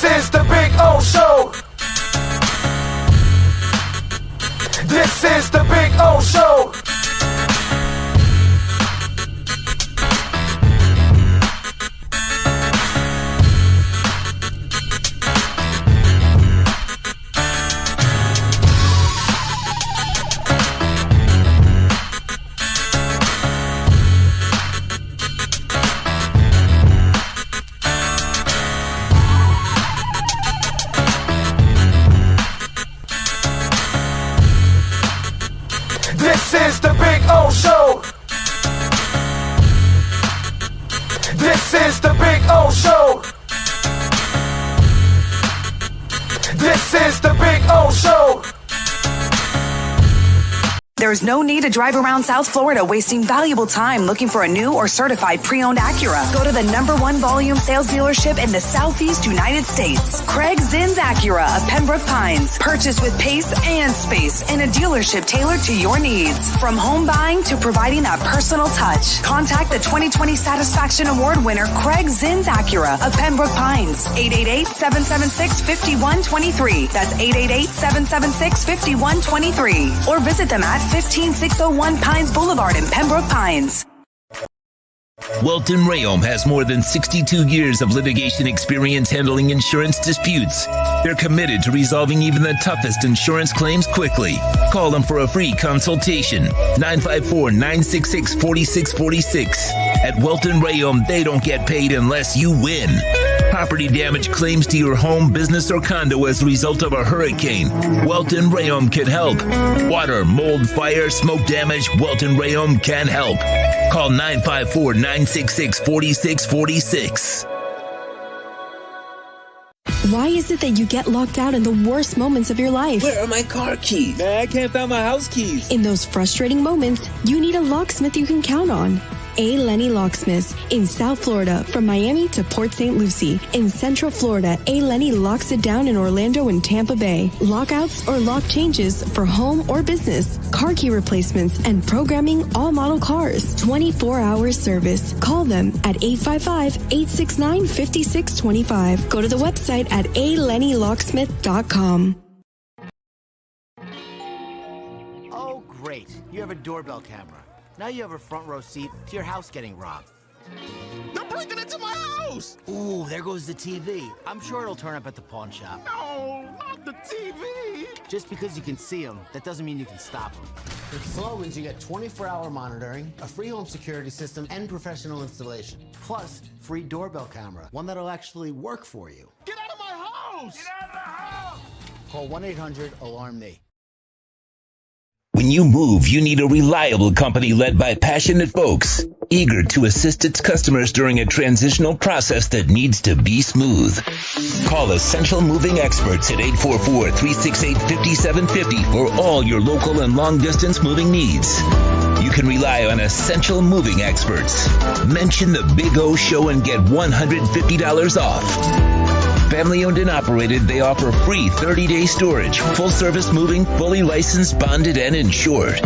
is the Big O Show. This is the Big O Show. This is the Big O Show. This is the Big O Show. This is the Big O Show. There's no need to drive around South Florida wasting valuable time looking for a new or certified pre-owned Acura. Go to the #1 volume sales dealership in the Southeast United States. Craig Zinn's Acura of Pembroke Pines. Purchase with pace and space in a dealership tailored to your needs. From home buying to providing that personal touch. Contact the 2020 Satisfaction Award winner Craig Zinn's Acura of Pembroke Pines. 888-776-5123. That's 888-776-5123. Or visit them at 15601 Pines Boulevard in Pembroke Pines. Welton Rayom has more than 62 years of litigation experience handling insurance disputes. They're committed to resolving even the toughest insurance claims quickly. Call them for a free consultation. 954-966-4646. At Welton Rayom, they don't get paid unless you win. Property damage claims to your home, business, or condo as a result of a hurricane. Welton Rayom can help. Water, mold, fire, smoke damage, Welton Rayom can help. Call 954-966-4646. Why is it that you get locked out in the worst moments of your life? Where are my car keys? Man, I can't find my house keys. In those frustrating moments, you need a locksmith you can count on. A. Lenny Locksmiths in South Florida, from Miami to Port St. Lucie. In Central Florida, A. Lenny locks it down in Orlando and Tampa Bay. Lockouts or lock changes for home or business, car key replacements, and programming all model cars. 24-hour service. Call them at 855-869-5625. Go to the website at alennylocksmith.com. Oh, great. You have a doorbell camera. Now you have a front row seat to your house getting robbed. They're breaking into my house! Ooh, there goes the TV. I'm sure it'll turn up at the pawn shop. No, not the TV! Just because you can see them, that doesn't mean you can stop them. With Slogans, you get 24-hour monitoring, a free home security system, and professional installation. Plus, free doorbell camera, one that'll actually work for you. Get out of my house! Get out of the house! Call 1-800-ALARM-ME. When you move, you need a reliable company led by passionate folks, eager to assist its customers during a transitional process that needs to be smooth. Call Essential Moving Experts at 844-368-5750 for all your local and long-distance moving needs. You can rely on Essential Moving Experts. Mention the Big O Show and get $150 off. Family owned and operated, they offer free 30-day storage, full service moving, fully licensed, bonded, and insured.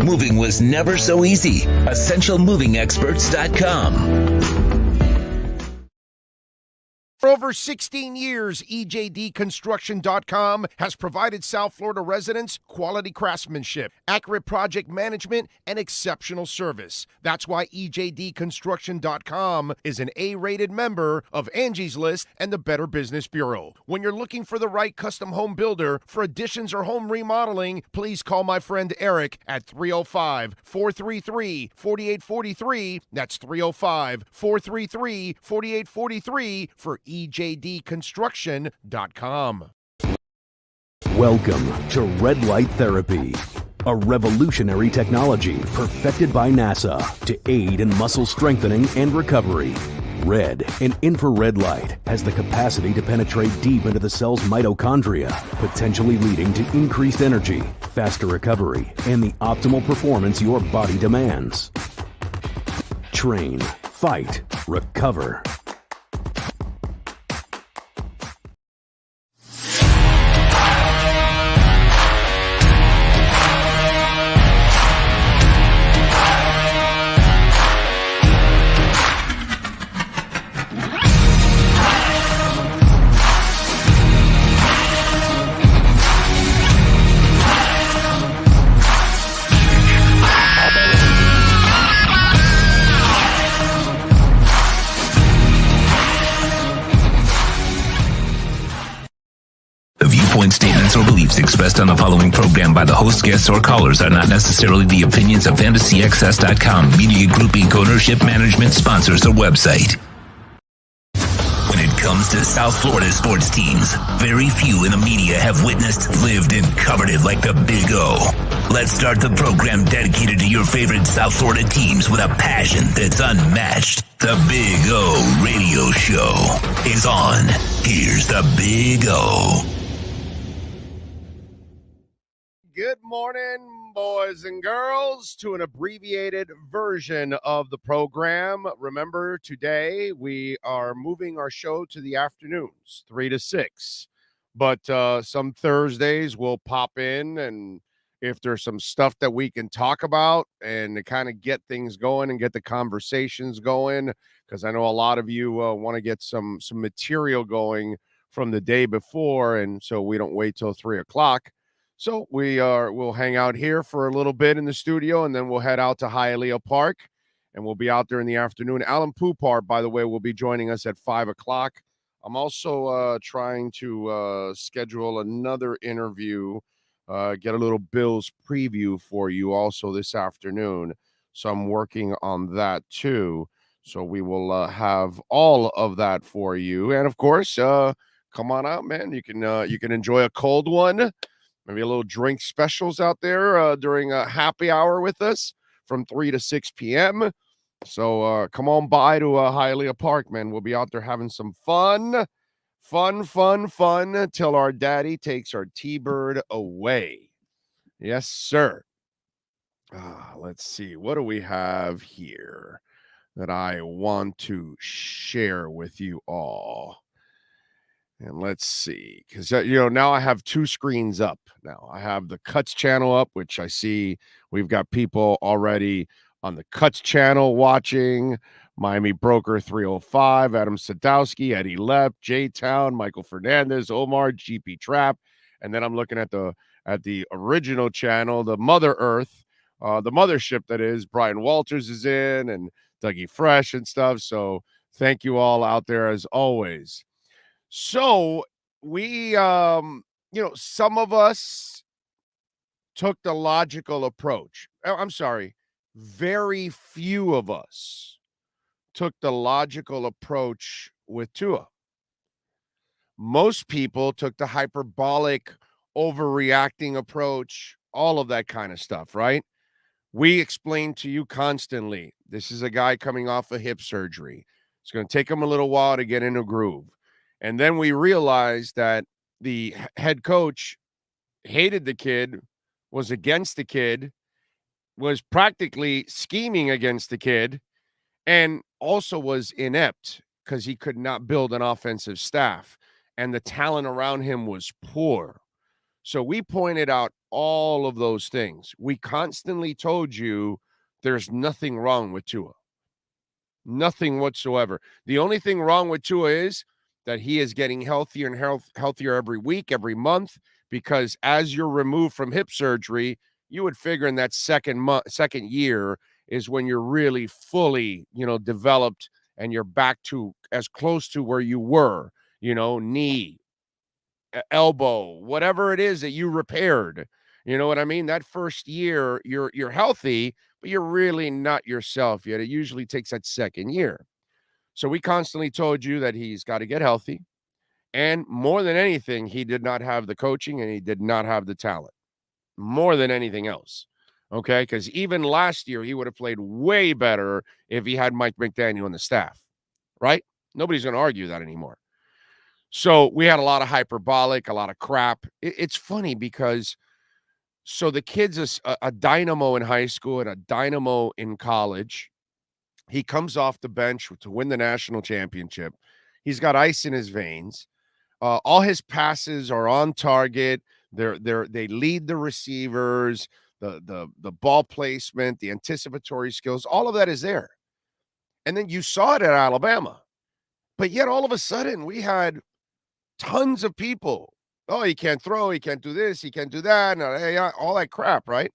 Moving was never so easy. EssentialMovingExperts.com. For over 16 years, EJDConstruction.com has provided South Florida residents quality craftsmanship, accurate project management, and exceptional service. That's why EJDConstruction.com is an A-rated member of Angie's List and the Better Business Bureau. When you're looking for the right custom home builder for additions or home remodeling, please call my friend Eric at 305-433-4843. That's 305-433-4843 for EJDConstruction.com. Welcome to Red Light Therapy, a revolutionary technology perfected by NASA to aid in muscle strengthening and recovery. Red and infrared light has the capacity to penetrate deep into the cell's mitochondria, potentially leading to increased energy, faster recovery, and the optimal performance your body demands. Train, fight, recover. opinions or beliefs expressed on the following program by the host, guests, or callers are not necessarily the opinions of FantasyAccess.com, Media Group Inc. ownership, management, sponsors, or website. When it comes to South Florida sports teams, very few in the media have witnessed, lived, and covered it like the Big O. Let's start the program dedicated to your favorite South Florida teams with a passion that's unmatched. The Big O Radio Show is on. Here's the Big O. Good morning, boys and girls, to an abbreviated version of the program. Remember, today we are moving our show to the afternoons, 3 to 6. But some Thursdays we'll pop in, and if there's some stuff that we can talk about and to kind of get things going and get the conversations going, because I know a lot of you want to get some material going from the day before, and so we don't wait till 3 o'clock. So we'll hang out here for a little bit in the studio, and then we'll head out to Hialeah Park, and we'll be out there in the afternoon. Alan Poupart, by the way, will be joining us at 5 o'clock. I'm also trying to schedule another interview, get a little Bills preview for you also this afternoon. So I'm working on that too. So we will have all of that for you. And of course, come on out, man. You can enjoy a cold one. Maybe a little drink specials out there during a happy hour with us from 3 to 6 p.m. So come on by to Hialeah Park, man. We'll be out there having some fun till our daddy takes our T-Bird away. Yes, sir. Let's see. What do we have here that I want to share with you all? And let's see, because, now I have two screens up. Now I have the Cuts channel up, which I see we've got people already on the Cuts channel watching. Miami Broker 305, Adam Sadowski, Eddie Lepp, J-Town, Michael Fernandez, Omar, GP Trap. And then I'm looking at the original channel, the Mother Earth, the mothership that is. Brian Walters is in, and Dougie Fresh and stuff. So thank you all out there as always. So we, some of us took the logical approach. I'm sorry, very few of us took the logical approach with Tua. Most people took the hyperbolic, overreacting approach, all of that kind of stuff, right? We explain to you constantly, this is a guy coming off a hip surgery. It's going to take him a little while to get in a groove. And then we realized that the head coach hated the kid, was against the kid, was practically scheming against the kid, and also was inept because he could not build an offensive staff, and the talent around him was poor. So we pointed out all of those things. We constantly told you there's nothing wrong with Tua. Nothing whatsoever. The only thing wrong with Tua is that he is getting healthier and healthier every week, every month, because as you're removed from hip surgery, you would figure in that second year is when you're really fully, developed, and you're back to as close to where you were, knee, elbow, whatever it is that you repaired. You know what I mean? That first year, you're healthy, but you're really not yourself yet. It usually takes that second year. So we constantly told you that he's got to get healthy. And more than anything, he did not have the coaching and he did not have the talent. More than anything else. Okay? Because even last year, he would have played way better if he had Mike McDaniel on the staff. Right? Nobody's going to argue that anymore. So we had a lot of hyperbolic, a lot of crap. It's funny because so the kid's a dynamo in high school and a dynamo in college. He comes off the bench to win the national championship. He's got ice in his veins. All his passes are on target. They lead the receivers, the ball placement, the anticipatory skills. All of that is there. And then you saw it at Alabama. But yet all of a sudden we had tons of people. Oh, he can't throw. He can't do this. He can't do that. All that crap, right?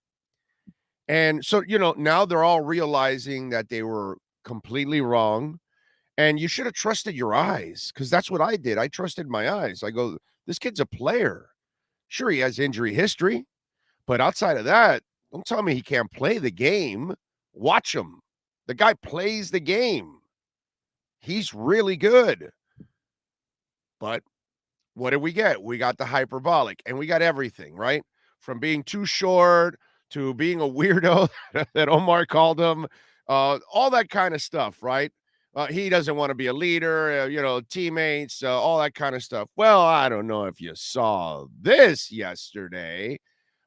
And so, now they're all realizing that they were completely wrong. And you should have trusted your eyes, because that's what I did. I trusted my eyes. I go, this kid's a player. Sure, he has injury history, but outside of that, don't tell me he can't play the game. Watch him. The guy plays the game. He's really good. But what did we get? We got the hyperbolic, and we got everything, right? From being too short to being a weirdo that Omar called him, all that kind of stuff, right? He doesn't want to be a leader, teammates, all that kind of stuff. Well, I don't know if you saw this yesterday,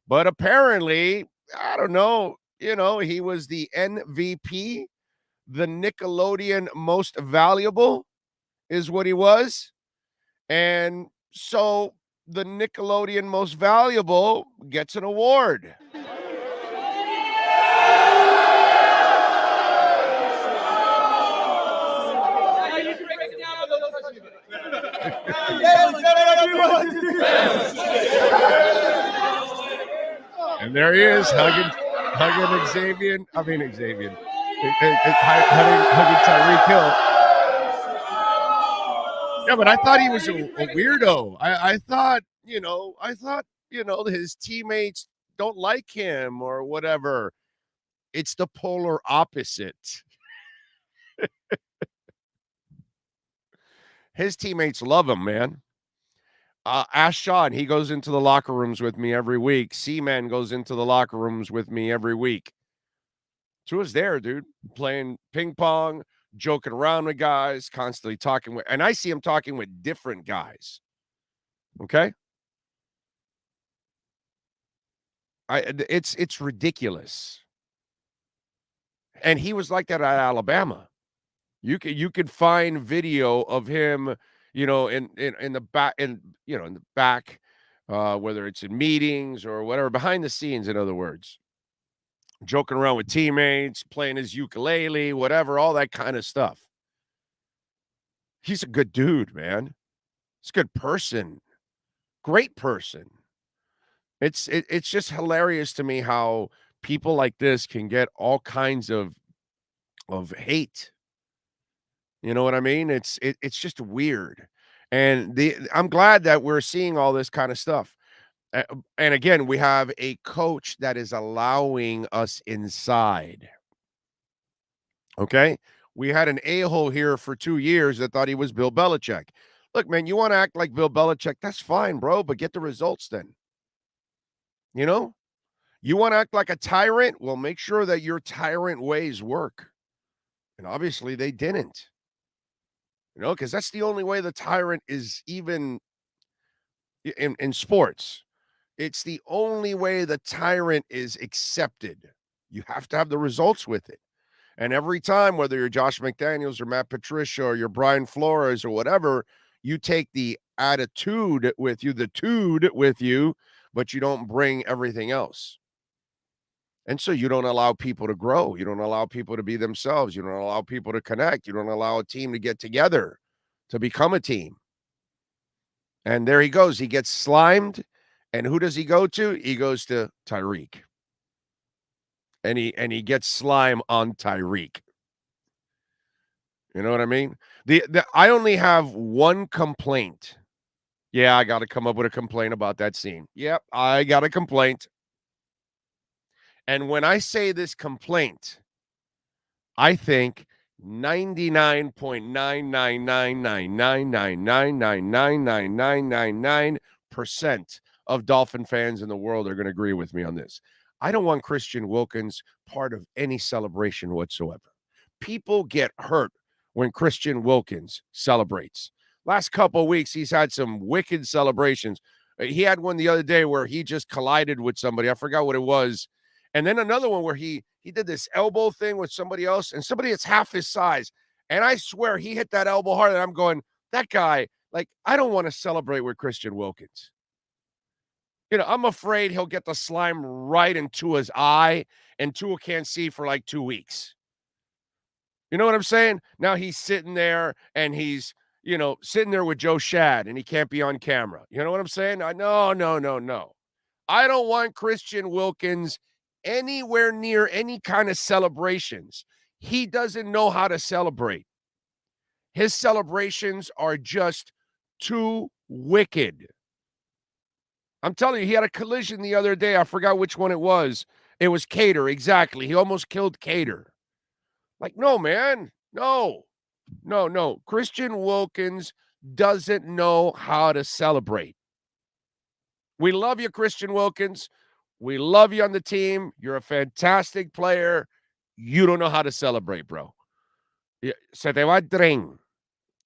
but apparently, I don't know, he was the MVP, the Nickelodeon most valuable is what he was. And so the Nickelodeon most valuable gets an award. And there he is, hugging Xavier. Hugging Tyreek Hill. Yeah, but I thought he was a weirdo. I thought his teammates don't like him or whatever. It's the polar opposite. His teammates love him, man. Ask Sean. He goes into the locker rooms with me every week. C-Man goes into the locker rooms with me every week. So was there, dude, playing ping pong, joking around with guys, constantly talking with, and I see him talking with different guys. Okay. It's ridiculous. And he was like that at Alabama. You could find video of him, in the back, whether it's in meetings or whatever, behind the scenes, in other words, joking around with teammates, playing his ukulele, whatever, all that kind of stuff. He's a good dude, man. He's a good person. Great person. It's just hilarious to me how people like this can get all kinds of hate. You know what I mean? It's just weird. And I'm glad that we're seeing all this kind of stuff. And again, we have a coach that is allowing us inside. Okay? We had an a-hole here for 2 years that thought he was Bill Belichick. Look, man, you want to act like Bill Belichick, that's fine, bro, but get the results then. You want to act like a tyrant? Well, make sure that your tyrant ways work. And obviously they didn't. Because that's the only way the tyrant is even in sports. It's the only way the tyrant is accepted. You have to have the results with it. And every time, whether you're Josh McDaniels or Matt Patricia or you're Brian Flores or whatever, you take the attitude with you, the tude with you, but you don't bring everything else. And so you don't allow people to grow. You don't allow people to be themselves. You don't allow people to connect. You don't allow a team to get together, to become a team. And there he goes. He gets slimed. And who does he go to? He goes to Tyreek. And he gets slime on Tyreek. You know what I mean? I only have one complaint. Yeah, I got to come up with a complaint about that scene. Yep, I got a complaint. And when I say this complaint, I think 99.99999999999% of Dolphin fans in the world are going to agree with me on this. I don't want Christian Wilkins part of any celebration whatsoever. People get hurt when Christian Wilkins celebrates. Last couple of weeks, he's had some wicked celebrations. He had one the other day where he just collided with somebody. I forgot what it was. And then another one where he did this elbow thing with somebody else, and somebody that's half his size. And I swear he hit that elbow hard, and I'm going, that guy, I don't want to celebrate with Christian Wilkins. I'm afraid he'll get the slime right into his eye, and Tua can't see for 2 weeks. You know what I'm saying? Now he's sitting there, and he's, sitting there with Joe Shad, and he can't be on camera. You know what I'm saying? No. I don't want Christian Wilkins anywhere near any kind of celebrations. He doesn't know how to celebrate. His celebrations are just too wicked. I'm telling you, he had a collision the other day. I forgot which one it was. It was Cater, exactly. He almost killed Cater. Like, no, man. No. Christian Wilkins doesn't know how to celebrate. We love you, Christian Wilkins. We love you on the team. You're a fantastic player. You don't know how to celebrate, bro. Se te va el tren,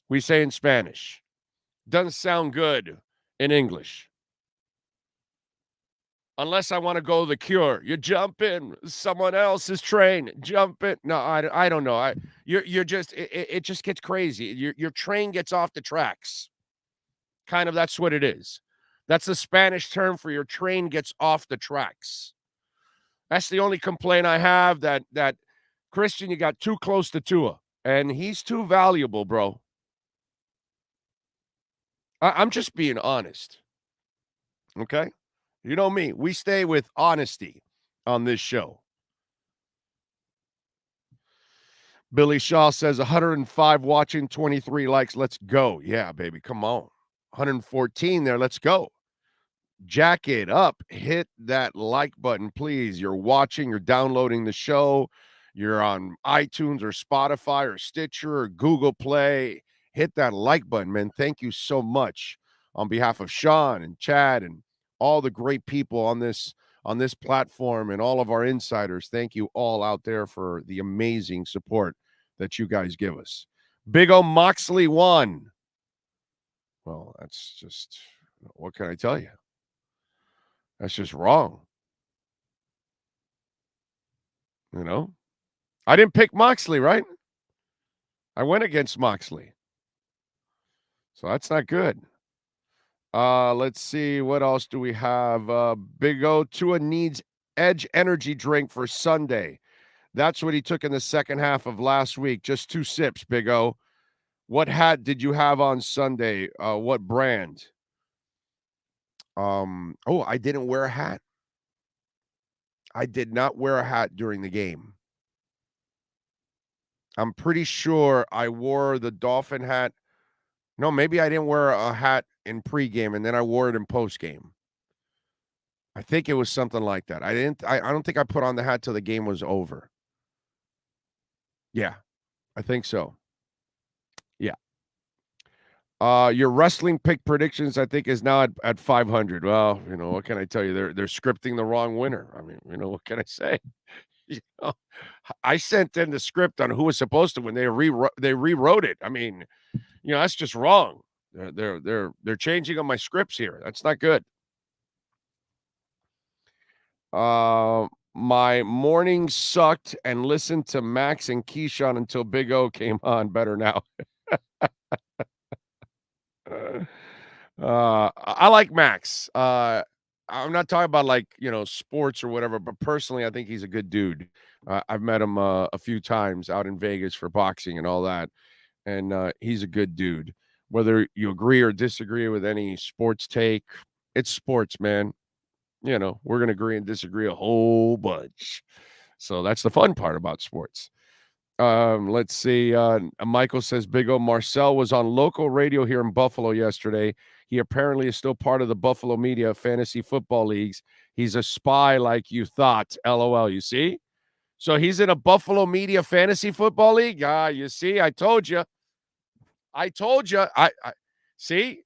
we say in Spanish. Doesn't sound good in English. Unless I want to go the Cure. You jump in someone else's train. Jump in. No, I don't know. You're just it just gets crazy. Your train gets off the tracks. Kind of, that's what it is. That's the Spanish term for your train gets off the tracks. That's the only complaint I have, that Christian, you got too close to Tua. And he's too valuable, bro. I'm just being honest. Okay? You know me. We stay with honesty on this show. Billy Shaw says 105 watching, 23 likes. Let's go. Yeah, baby. Come on. 114 there. Let's go. Jack it up. Hit that like button, please. You're watching, you're downloading the show. You're on iTunes or Spotify or Stitcher or Google Play. Hit that like button, man. Thank you so much on behalf of Sean and Chad and all the great people on this platform and all of our insiders. Thank you all out there for the amazing support that you guys give us. Big O Moxley won. Well, that's just, what can I tell you? That's just wrong. You know? I didn't pick Moxley, right? I went against Moxley. So that's not good. Let's see. What else do we have? Big O, Tua needs Edge energy drink for Sunday. That's what he took in the second half of last week. Just 2 sips, Big O. What hat did you have on Sunday? What brand? I didn't wear a hat. I did not wear a hat during the game. I'm pretty sure I wore the Dolphin hat. No, maybe I didn't wear a hat in pregame, and then I wore it in postgame. I think it was something like that. I don't think I put on the hat till the game was over. Yeah, I think so. Yeah. Your wrestling pick predictions, I think, is now at 500. Well, you know, what can I tell you? They're scripting the wrong winner. I mean, you know, what can I say? You know, I sent in the script on who was supposed to win. They rewrote it. I mean, you know, that's just wrong. They're changing on my scripts here. That's not good. My morning sucked and listened to Max and Keyshawn until Big O came on. Better now. I like Max. I'm not talking about, like, you know, sports or whatever, but personally, I think he's a good dude. I've met him a few times out in Vegas for boxing and all that, and he's a good dude. Whether you agree or disagree with any sports take, it's sports, man. You know, we're going to agree and disagree a whole bunch. So that's the fun part about sports. Let's see. Michael says Big O Marcel was on local radio here in Buffalo yesterday. He apparently is still part of the Buffalo Media Fantasy Football Leagues. He's a spy like you thought. LOL. You see? So he's in a Buffalo Media Fantasy Football League. You see? I told you. I see.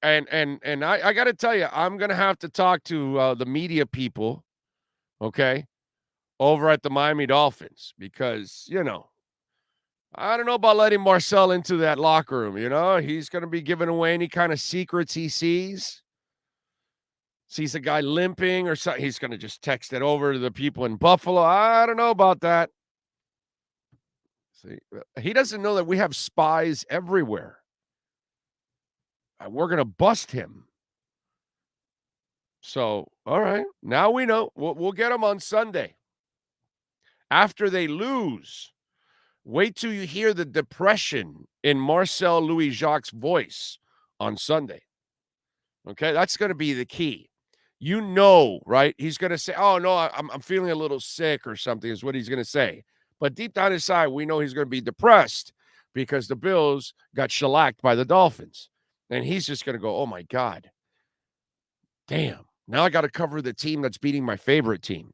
And I got to tell you, I'm going to have to talk to the media people, okay, over at the Miami Dolphins, because, you know, I don't know about letting Marcel into that locker room. You know, he's going to be giving away any kind of secrets he sees a guy limping or something. He's going to just text it over to the people in Buffalo. I don't know about that. See, he doesn't know that we have spies everywhere. We're going to bust him. So, all right. Now we know. We'll get him on Sunday. After they lose, wait till you hear the depression in Marcel Louis-Jacques' voice on Sunday. Okay? That's going to be the key. You know, right? He's going to say, oh, no, I'm feeling a little sick or something is what he's going to say. But deep down inside, we know he's going to be depressed because the Bills got shellacked by the Dolphins. And he's just going to go, oh, my God. Damn. Now I got to cover the team that's beating my favorite team.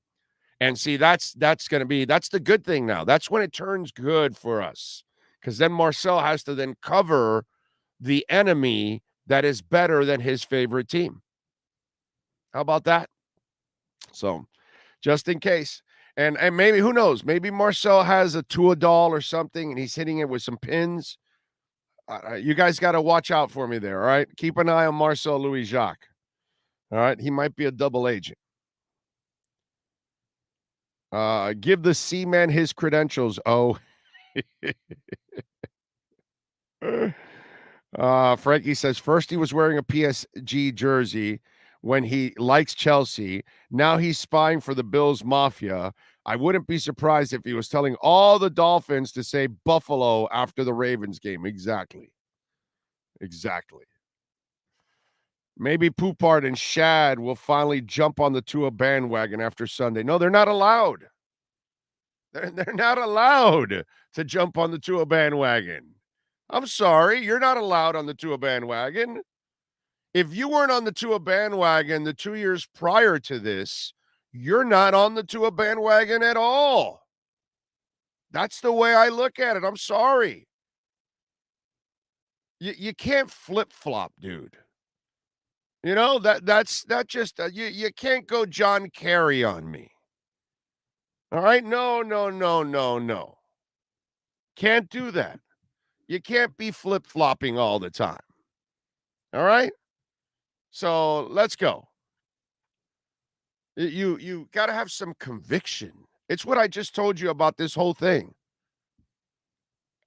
And see, that's the good thing now. That's when it turns good for us. Because then Marcel has to then cover the enemy that is better than his favorite team. How about that? So, just in case. And maybe, who knows, maybe Marcel has a Tua doll or something, and he's hitting it with some pins. You guys got to watch out for me there, all right? Keep an eye on Marcel Louis-Jacques. All right? He might be a double agent. Give the C-Man his credentials. Oh. Frankie says, first he was wearing a PSG jersey when he likes Chelsea. Now he's spying for the Bills Mafia. I wouldn't be surprised if he was telling all the Dolphins to say Buffalo after the Ravens game. Exactly. Maybe Poupart and Shad will finally jump on the Tua bandwagon after Sunday. No, they're not allowed. They're not allowed to jump on the Tua bandwagon. I'm sorry, you're not allowed on the Tua bandwagon. If you weren't on the Tua bandwagon the 2 years prior to this, you're not on the Tua bandwagon at all. That's the way I look at it. I'm sorry. You can't flip-flop, dude. You know, that's just you can't go John Kerry on me. All right? No. Can't do that. You can't be flip-flopping all the time. All right? So let's go. You got to have some conviction. It's what I just told you about this whole thing.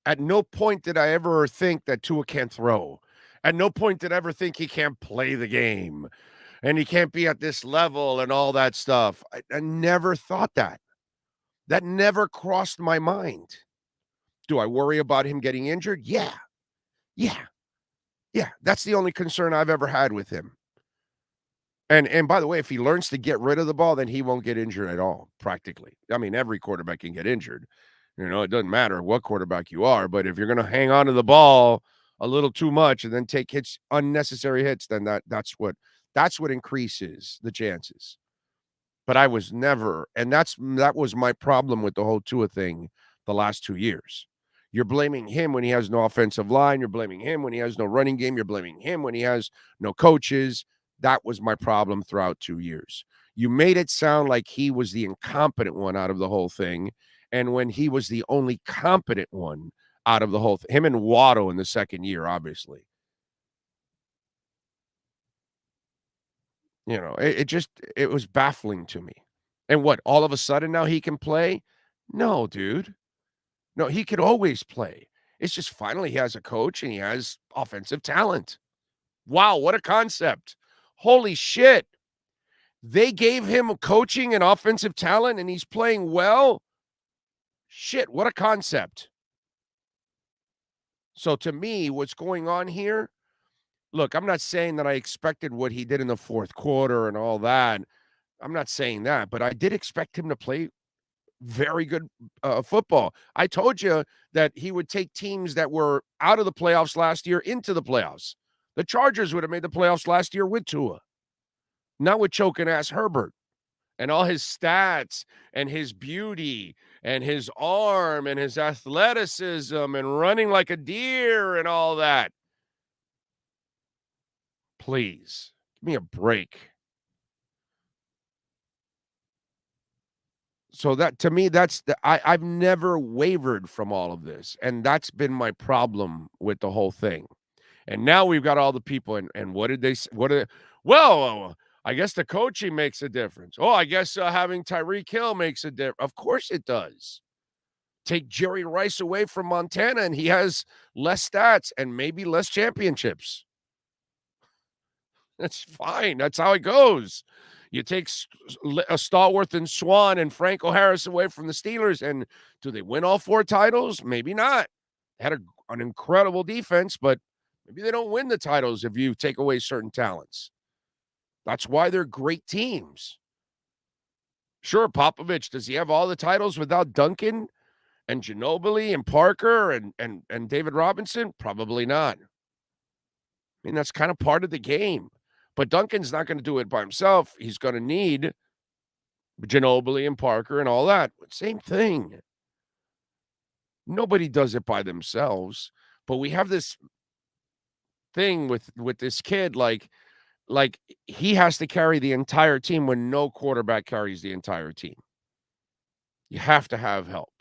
At no point did I ever think that Tua can't throw. At no point did I ever think he can't play the game and he can't be at this level and all that stuff. I never thought that. That never crossed my mind. Do I worry about him getting injured? Yeah. That's the only concern I've ever had with him. And by the way, if he learns to get rid of the ball, then he won't get injured at all, practically. I mean, every quarterback can get injured. You know, it doesn't matter what quarterback you are, but if you're going to hang on to the ball a little too much and then take hits, unnecessary hits, then that's what increases the chances. But I was never, and that was my problem with the whole Tua thing the last 2 years. You're blaming him when he has no offensive line. You're blaming him when he has no running game. You're blaming him when he has no coaches. That was my problem throughout 2 years. You made it sound like he was the incompetent one out of the whole thing, and when he was the only competent one out of the whole thing. Him and Waddle in the second year, obviously. You know, it was baffling to me. And what, all of a sudden now he can play? No, dude. No, he could always play. It's just finally he has a coach and he has offensive talent. Wow, what a concept. Holy shit. They gave him coaching and offensive talent and he's playing well. Shit, what a concept. So to me, what's going on here, look, I'm not saying that I expected what he did in the fourth quarter and all that. I'm not saying that, but I did expect him to play very good football. I told you that he would take teams that were out of the playoffs last year into the playoffs. The Chargers would have made the playoffs last year with Tua, not with choking ass Herbert and all his stats and his beauty and his arm and his athleticism and running like a deer and all that. Please, give me a break. So that, to me, I've never wavered from all of this. And that's been my problem with the whole thing. And now we've got all the people. And what did they say? Well, I guess the coaching makes a difference. Oh, I guess having Tyreek Hill makes a difference. Of course it does. Take Jerry Rice away from Montana and he has less stats and maybe less championships. That's fine. That's how it goes. You take a Stallworth and Swan and Franco Harris away from the Steelers, and do they win all 4 titles? Maybe not. They had an incredible defense, but maybe they don't win the titles if you take away certain talents. That's why they're great teams. Sure, Popovich, does he have all the titles without Duncan and Ginobili and Parker and David Robinson? Probably not. I mean, that's kind of part of the game. But Duncan's not going to do it by himself. He's going to need Ginobili and Parker and all that. Same thing. Nobody does it by themselves. But we have this thing with this kid, like he has to carry the entire team when no quarterback carries the entire team. You have to have help.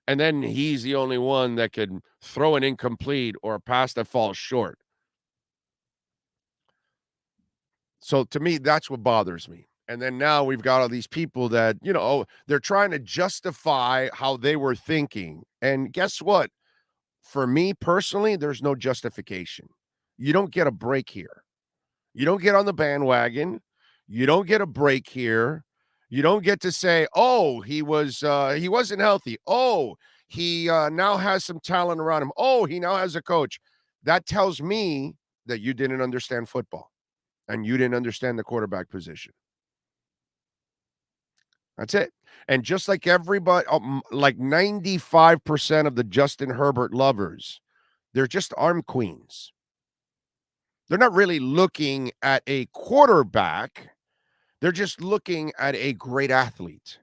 And then he's the only one that can throw an incomplete or a pass that falls short. So to me, that's what bothers me. And then now we've got all these people that, they're trying to justify how they were thinking. And guess what? For me personally, there's no justification. You don't get a break here. You don't get on the bandwagon. You don't get a break here. You don't get to say, oh, he wasn't healthy. Oh, he now has some talent around him. Oh, he now has a coach. That tells me that you didn't understand football and you didn't understand the quarterback position. That's it. And just like everybody, like 95% of the Justin Herbert lovers, they're just arm queens. They're not really looking at a quarterback. They're just looking at a great athlete.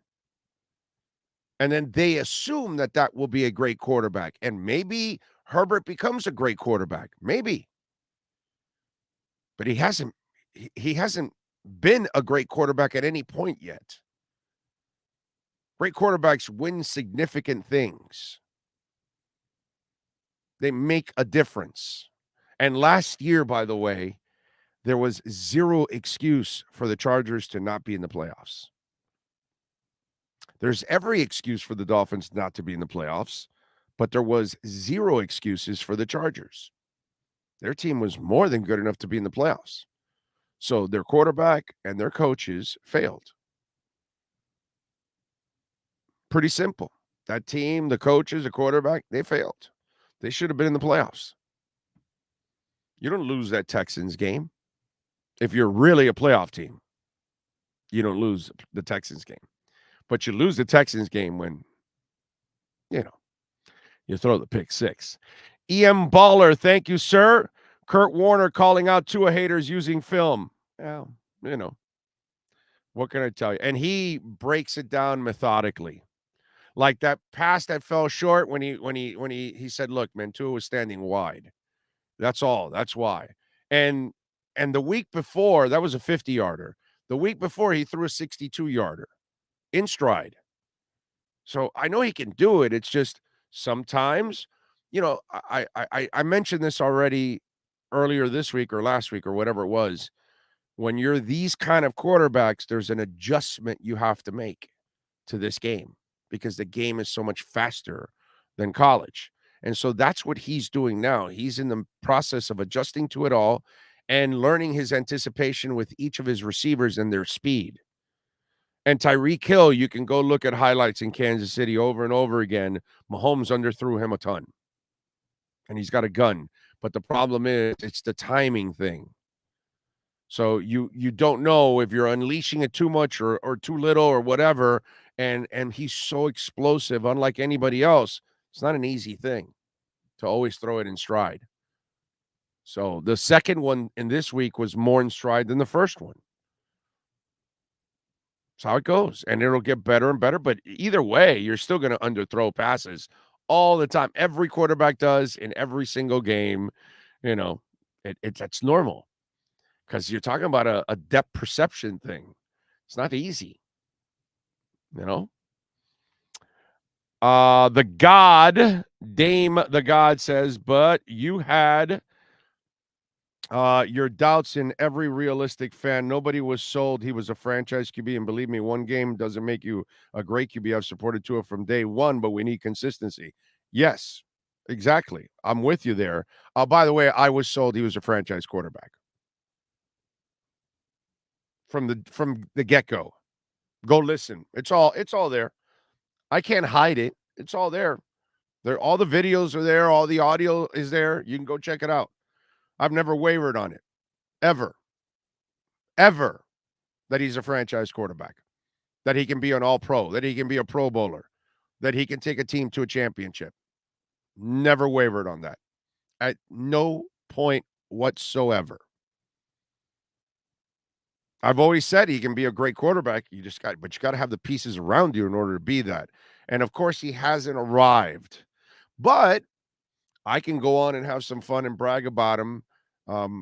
And then they assume that that will be a great quarterback. And maybe Herbert becomes a great quarterback. Maybe. But he hasn't been a great quarterback at any point yet. Great quarterbacks win significant things. They make a difference. And last year, by the way, there was zero excuse for the Chargers to not be in the playoffs. There's every excuse for the Dolphins not to be in the playoffs, but there was zero excuses for the Chargers. Their team was more than good enough to be in the playoffs. So their quarterback and their coaches failed. Pretty simple. That team, the coaches, the quarterback, they failed. They should have been in the playoffs. You don't lose that Texans game. If you're really a playoff team, you don't lose the Texans game. But you lose the Texans game when, you throw the pick six. EM Baller, thank you, sir. Kurt Warner calling out Tua haters using film. Well, what can I tell you? And he breaks it down methodically. Like that pass that fell short when he said, look, man, Tua was standing wide. That's all. That's why. And the week before, that was a 50-yarder. The week before, he threw a 62-yarder in stride. So I know he can do it. It's just sometimes, I mentioned this already earlier this week or last week or whatever it was. When you're these kind of quarterbacks, there's an adjustment you have to make to this game because the game is so much faster than college. And so that's what he's doing now. He's in the process of adjusting to it all and learning his anticipation with each of his receivers and their speed. And Tyreek Hill, you can go look at highlights in Kansas City over and over again. Mahomes underthrew him a ton. And he's got a gun. But the problem is it's the timing thing. So you don't know if you're unleashing it too much or too little or whatever. And he's so explosive, unlike anybody else. It's not an easy thing to always throw it in stride. So the second one in this week was more in stride than the first one. That's how it goes. And it'll get better and better. But either way, you're still going to underthrow passes all the time. Every quarterback does in every single game. That's normal. Because you're talking about a depth perception thing. It's not easy. The God, Dame the God says, but you had your doubts in every realistic fan. Nobody was sold he was a franchise QB. And believe me, one game doesn't make you a great QB. I've supported Tua from day one, but we need consistency. Yes, exactly. I'm with you there. By the way, I was sold he was a franchise quarterback. From the get-go. Go listen. It's all there. I can't hide it. It's all there. All the videos are there. All the audio is there. You can go check it out. I've never wavered on it. Ever. That he's a franchise quarterback. That he can be an all-pro. That he can be a Pro Bowler. That he can take a team to a championship. Never wavered on that. At no point whatsoever. I've always said he can be a great quarterback. You got to have the pieces around you in order to be that. And of course, he hasn't arrived. But I can go on and have some fun and brag about him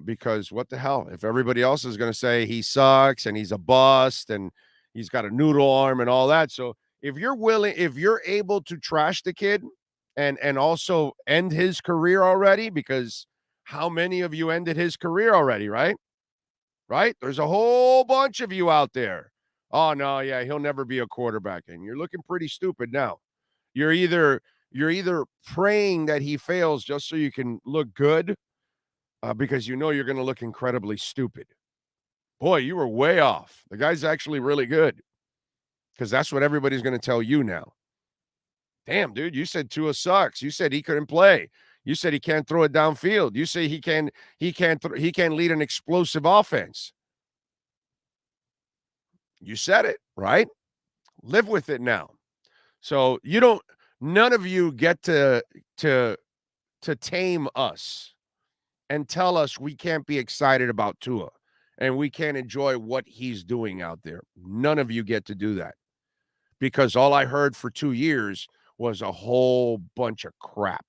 because what the hell? If everybody else is going to say he sucks and he's a bust and he's got a noodle arm and all that. So if you're able to trash the kid and also end his career already, because how many of you ended his career already, right? Right? There's a whole bunch of you out there. Oh, no, yeah, he'll never be a quarterback. And you're looking pretty stupid now. You're either praying that he fails just so you can look good because you know you're going to look incredibly stupid. Boy, you were way off. The guy's actually really good because that's what everybody's going to tell you now. Damn, dude, you said Tua sucks. You said he couldn't play. You said he can't throw it downfield. You say he can't lead an explosive offense. You said it, right? Live with it now. So none of you get to tame us and tell us we can't be excited about Tua and we can't enjoy what he's doing out there. None of you get to do that because all I heard for 2 years was a whole bunch of crap.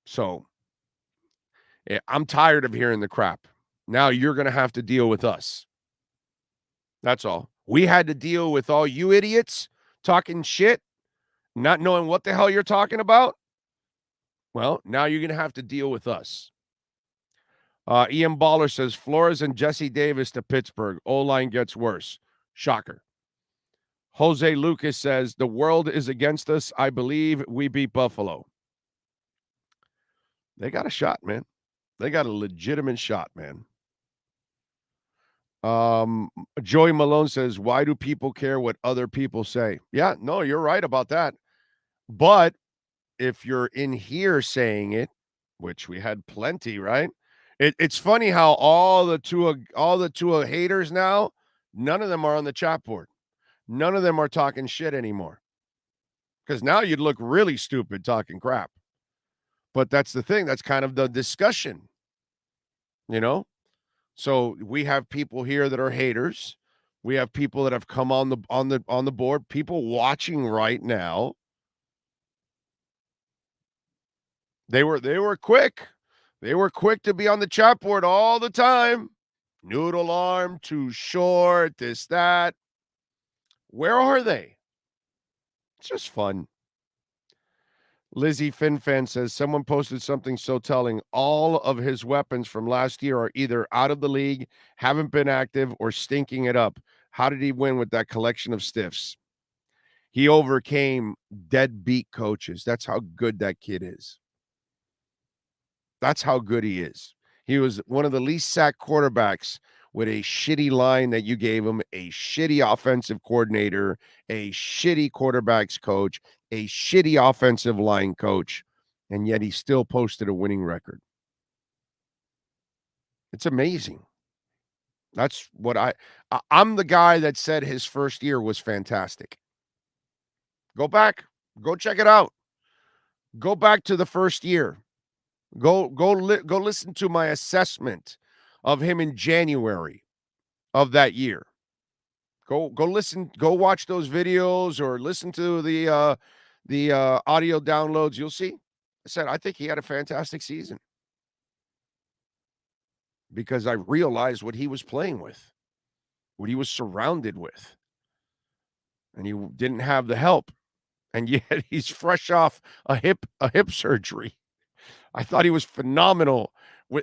So I'm tired of hearing the crap. Now you're going to have to deal with us. That's all. We had to deal with all you idiots talking shit, not knowing what the hell you're talking about. Well, now you're going to have to deal with us. Ian Baller says, Flores and Jesse Davis to Pittsburgh. O-line gets worse. Shocker. Jose Lucas says, the world is against us. I believe we beat Buffalo. They got a shot, man. They got a legitimate shot, man. Joey Malone says, why do people care what other people say? Yeah, no, you're right about that. But if you're in here saying it, which we had plenty, right? It's funny how all the Tua haters now, none of them are on the chat board. None of them are talking shit anymore. Because now you'd look really stupid talking crap. But that's the thing. That's kind of the discussion. You know? So we have people here that are haters. We have people that have come on the board, people watching right now. They were quick. They were quick to be on the chat board all the time. Noodle arm, too short, this, that. Where are they? It's just fun. Lizzie Finfan says, someone posted something so telling. All of his weapons from last year are either out of the league, haven't been active, or stinking it up. How did he win with that collection of stiffs? He overcame deadbeat coaches. That's how good that kid is. That's how good he is. He was one of the least sacked quarterbacks with a shitty line that you gave him, a shitty offensive coordinator, a shitty quarterbacks coach, a shitty offensive line coach, and yet he still posted a winning record. It's amazing. That's what I'm the guy that said his first year was fantastic. Go back. Go check it out. Go back to the first year. Go listen to my assessment of him in January of that year. Go listen, go watch those videos or listen to the audio downloads. You'll see. I said, I think he had a fantastic season because I realized what he was playing with, what he was surrounded with, and he didn't have the help. And yet he's fresh off a hip surgery. I thought he was phenomenal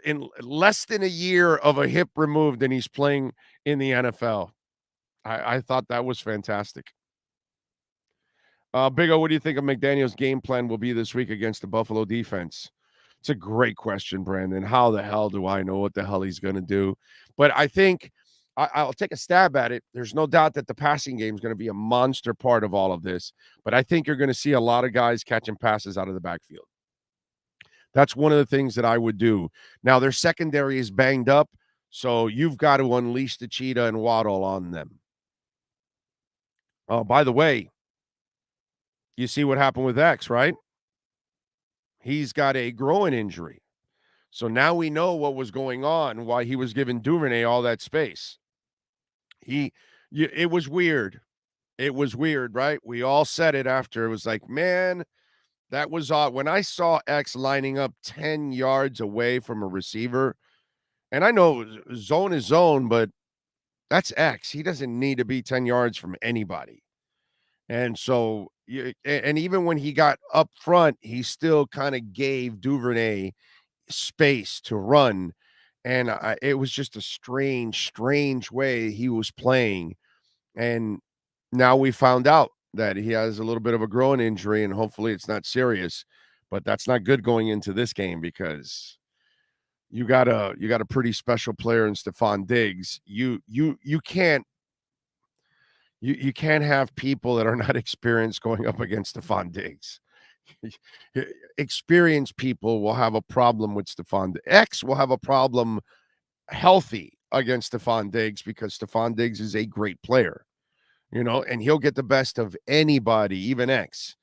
in less than a year of a hip removed, and he's playing in the NFL. I thought that was fantastic. Big O, what do you think of McDaniel's game plan will be this week against the Buffalo defense? It's a great question, Brandon. How the hell do I know what the hell he's going to do? But I think I'll take a stab at it. There's no doubt that the passing game is going to be a monster part of all of this. But I think you're going to see a lot of guys catching passes out of the backfield. That's one of the things that I would do. Now, their secondary is banged up, so you've got to unleash the Cheetah and Waddle on them. Oh, by the way, you see what happened with X, right? He's got a groin injury. So now we know what was going on, why he was giving Duvernay all that space. It was weird. It was weird, right? We all said it after. It was like, man, that was odd. When I saw X lining up 10 yards away from a receiver, and I know zone is zone, but that's X. He doesn't need to be 10 yards from anybody. And so, and even when he got up front, he still kind of gave Duvernay space to run. And it was just a strange way he was playing. And now we found out that he has a little bit of a groin injury, and hopefully it's not serious. But that's not good going into this game because you got a pretty special player in Stephon Diggs. You can't have people that are not experienced going up against Stephon Diggs. Experienced people will have a problem with Stephon. X will have a problem healthy against Stephon Diggs because Stephon Diggs is a great player, and he'll get the best of anybody, even X.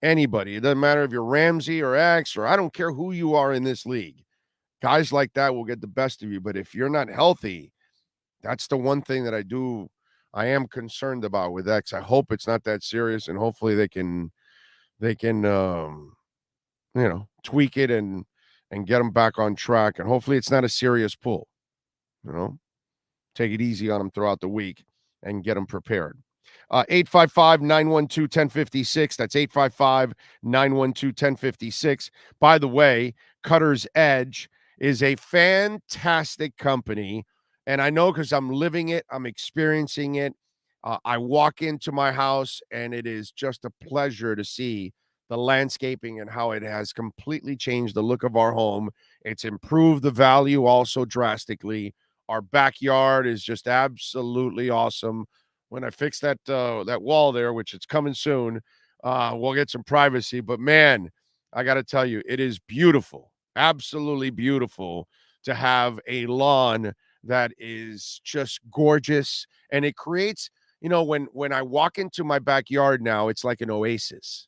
Anybody. It doesn't matter if you're Ramsey or X, or I don't care who you are in this league. Guys like that will get the best of you. But if you're not healthy, that's the one thing that I am concerned about with X. I hope it's not that serious, and hopefully they can tweak it and get him back on track. And hopefully it's not a serious pull. Take it easy on him throughout the week and get him prepared. 855-912-1056. That's 855-912-1056. By the way, Cutter's Edge is a fantastic company. And I know because I'm living it, I'm experiencing it. I walk into my house and it is just a pleasure to see the landscaping and how it has completely changed the look of our home. It's improved the value also drastically. Our backyard is just absolutely awesome. When I fix that wall there, which it's coming soon, we'll get some privacy. But man, I got to tell you, it is beautiful, absolutely beautiful to have a lawn that is just gorgeous. And it creates, when I walk into my backyard now, it's like an oasis.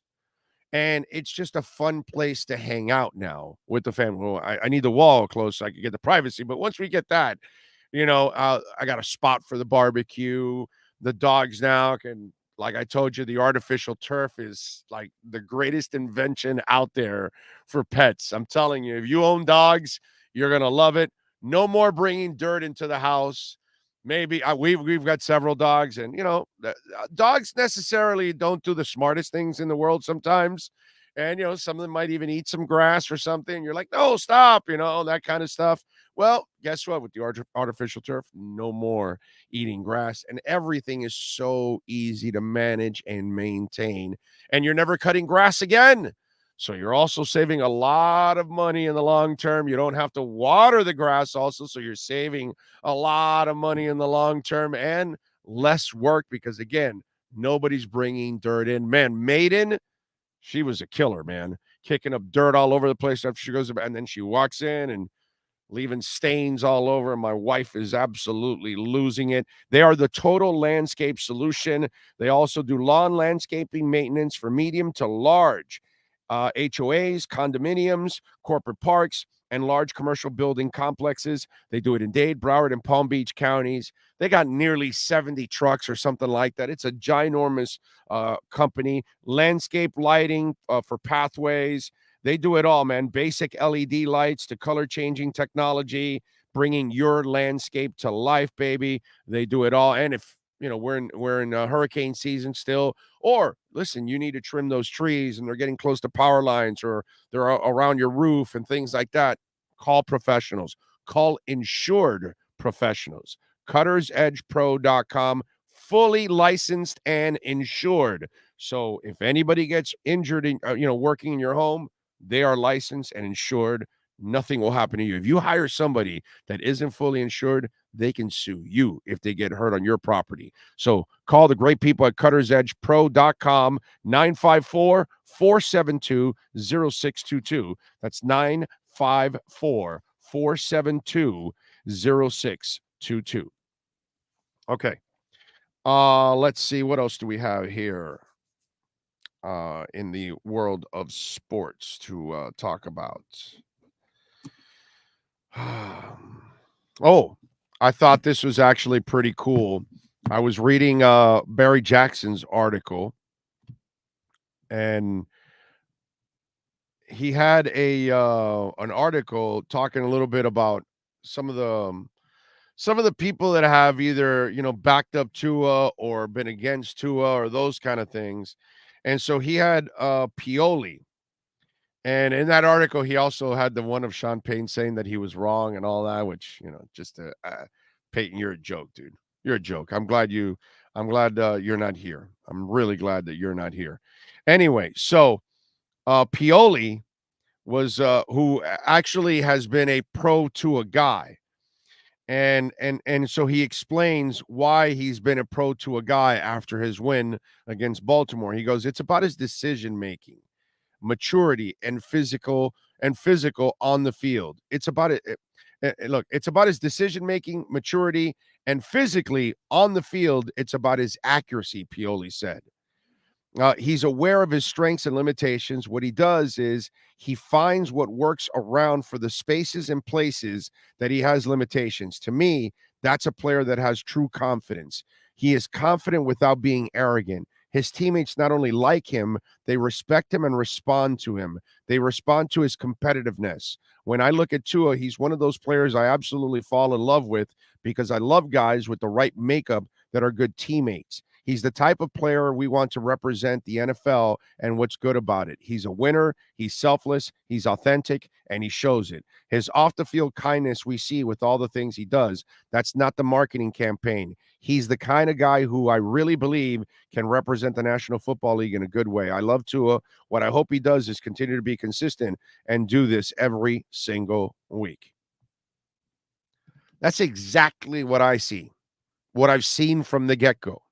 And it's just a fun place to hang out now with the family. Well, I need the wall close so I can get the privacy. But once we get that, I got a spot for the barbecue. The dogs now can, like I told you, the artificial turf is like the greatest invention out there for pets. I'm telling you, if you own dogs, you're going to love it. No more bringing dirt into the house. Maybe we've got several dogs, and dogs necessarily don't do the smartest things in the world sometimes. And some of them might even eat some grass or something. You're like, no, stop, that kind of stuff. Well, guess what? With the artificial turf, no more eating grass, and everything is so easy to manage and maintain. And you're never cutting grass again. So you're also saving a lot of money in the long term. You don't have to water the grass also, so you're saving a lot of money in the long term and less work because, again, nobody's bringing dirt in. Man, Maiden, she was a killer, man, kicking up dirt all over the place after she goes, and then she walks in and leaving stains all over, and my wife is absolutely losing it. They are the total landscape solution. They also do lawn landscaping maintenance for medium to large HOAs, condominiums, corporate parks, and large commercial building complexes. They do it in Dade, Broward, and Palm Beach counties. They got nearly 70 trucks or something like that. It's a ginormous company. Landscape lighting for pathways. They do it all, man. Basic LED lights to color-changing technology, bringing your landscape to life, baby. They do it all. And if we're in hurricane season still, or listen, you need to trim those trees and they're getting close to power lines or they're around your roof and things like that, call professionals. Call insured professionals. CuttersEdgePro.com, fully licensed and insured. So if anybody gets injured in working in your home, they are licensed and insured. Nothing will happen to you. If you hire somebody that isn't fully insured, they can sue you if they get hurt on your property. So call the great people at CuttersEdgePro.com, 954-472-0622. That's 954-472-0622. Okay. Let's see. What else do we have here in the world of sports to talk about? Oh, I thought this was actually pretty cool. I was reading Barry Jackson's article, and he had an article talking a little bit about some of the people that have either, backed up Tua or been against Tua or those kind of things. And so he had Pioli. And in that article, he also had the one of Sean Payton saying that he was wrong and all that, which, just Peyton, you're a joke, dude. You're a joke. I'm glad you're not here. I'm really glad that you're not here. Anyway, so Pioli was who actually has been a pro Tua guy. And so he explains why he's been a pro Tua guy after his win against Baltimore. He goes, it's about his decision making, maturity, and physical on the field. It's about it. Look, it's about his decision making, maturity, and physically on the field. It's about his accuracy, Pioli said. He's aware of his strengths and limitations. What he does is he finds what works around for the spaces and places that he has limitations. To me, that's a player that has true confidence. He is confident without being arrogant. His teammates not only like him, they respect him and respond to him. They respond to his competitiveness. When I look at Tua, he's one of those players I absolutely fall in love with because I love guys with the right makeup that are good teammates. He's the type of player we want to represent the NFL, and what's good about it. He's a winner, he's selfless, he's authentic, and he shows it. His off-the-field kindness we see with all the things he does, that's not the marketing campaign. He's the kind of guy who I really believe can represent the National Football League in a good way. I love Tua. What I hope he does is continue to be consistent and do this every single week. That's exactly what I see, what I've seen from the get-go.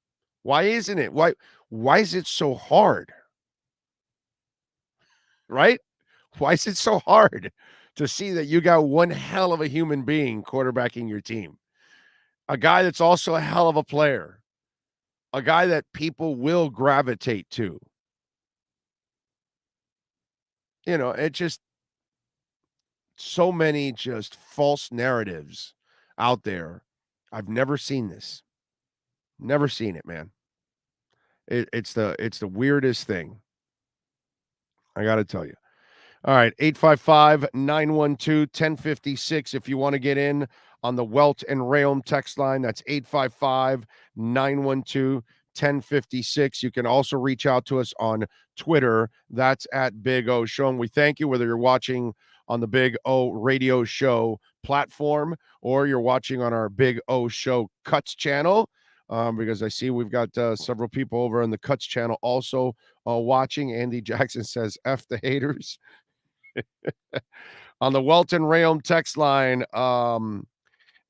Why isn't it? Why is it so hard? Right? Why is it so hard to see that you got one hell of a human being quarterbacking your team? A guy that's also a hell of a player. A guy that people will gravitate to. It just so many just false narratives out there. I've never seen this. Never seen it, man. It's the weirdest thing. I got to tell you. All right, 855-912-1056 if you want to get in on the Welt and Rheaume text line. That's 855-912-1056. You can also reach out to us on Twitter. That's at Big O Show. And we thank you whether you're watching on the Big O Radio Show platform or you're watching on our Big O Show Cuts channel. Because I see we've got several people over on the Cuts channel also watching. Andy Jackson says, F the haters. On the Welt and Rheaume text line,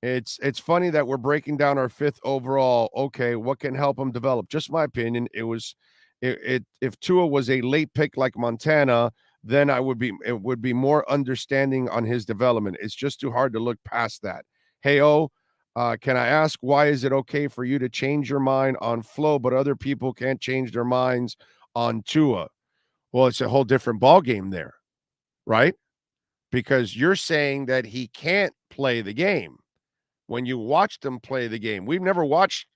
it's funny that we're breaking down our 5th overall. Okay, what can help him develop? Just my opinion. If Tua was a late pick like Montana, then it would be more understanding on his development. It's just too hard to look past that. Hey, can I ask, why is it okay for you to change your mind on Flo, but other people can't change their minds on Tua? Well, it's a whole different ballgame there, right? Because you're saying that he can't play the game. When you watched him play the game, we've never watched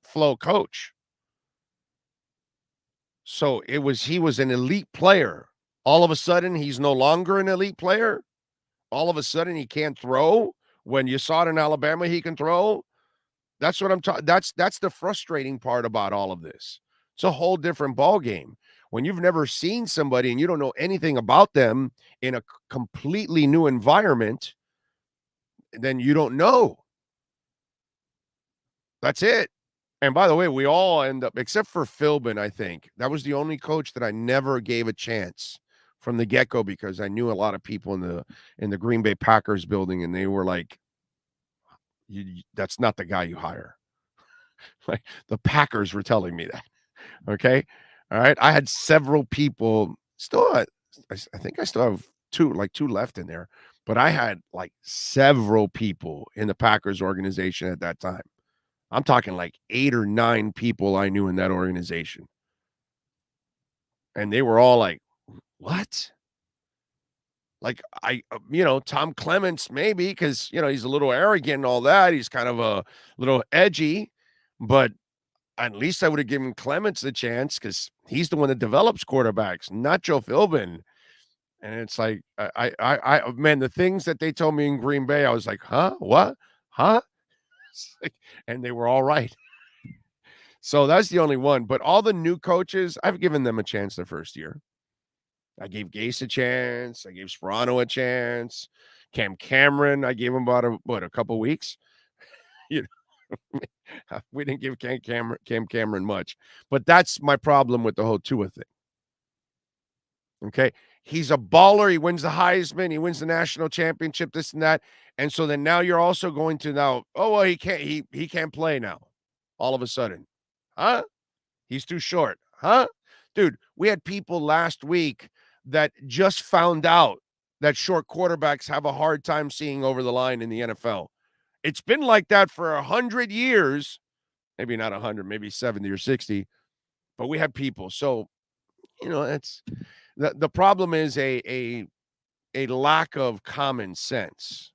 Flo coach. So he was an elite player. All of a sudden, he's no longer an elite player. All of a sudden, he can't throw. When you saw it in Alabama, he can throw. That's what I'm talking. That's the frustrating part about all of this. It's a whole different ballgame. When you've never seen somebody and you don't know anything about them in a completely new environment, then you don't know. That's it. And by the way, we all end up, except for Philbin, I think. That was the only coach that I never gave a chance from the get-go because I knew a lot of people in the Green Bay Packers building, and they were like, that's not the guy you hire. Like the Packers were telling me that. Okay. All right. I had several people I think I still have two left in there, but I had like several people in the Packers organization at that time. I'm talking like 8 or 9 people I knew in that organization. And they were all like, what? Like Tom Clements maybe because he's a little arrogant and all that. He's kind of a little edgy, but at least I would have given Clements the chance because he's the one that develops quarterbacks, not Joe Philbin. And it's like, man, the things that they told me in Green Bay, I was like, huh? What? Huh? And they were all right. So that's the only one. But all the new coaches, I've given them a chance their first year. I gave Gase a chance. I gave Sperano a chance. Cam Cameron, I gave him about a couple weeks. We didn't give Cam Cameron much. But that's my problem with the whole Tua thing. Okay? He's a baller. He wins the Heisman. He wins the national championship, this and that. And so then now you're also going to now, he can't play now. All of a sudden. Huh? He's too short. Huh? Dude, we had people last week that just found out that short quarterbacks have a hard time seeing over the line in the NFL. It's been like that for 100 years. Maybe not 100, maybe 70 or 60. But we have people. So, it's the problem is a lack of common sense.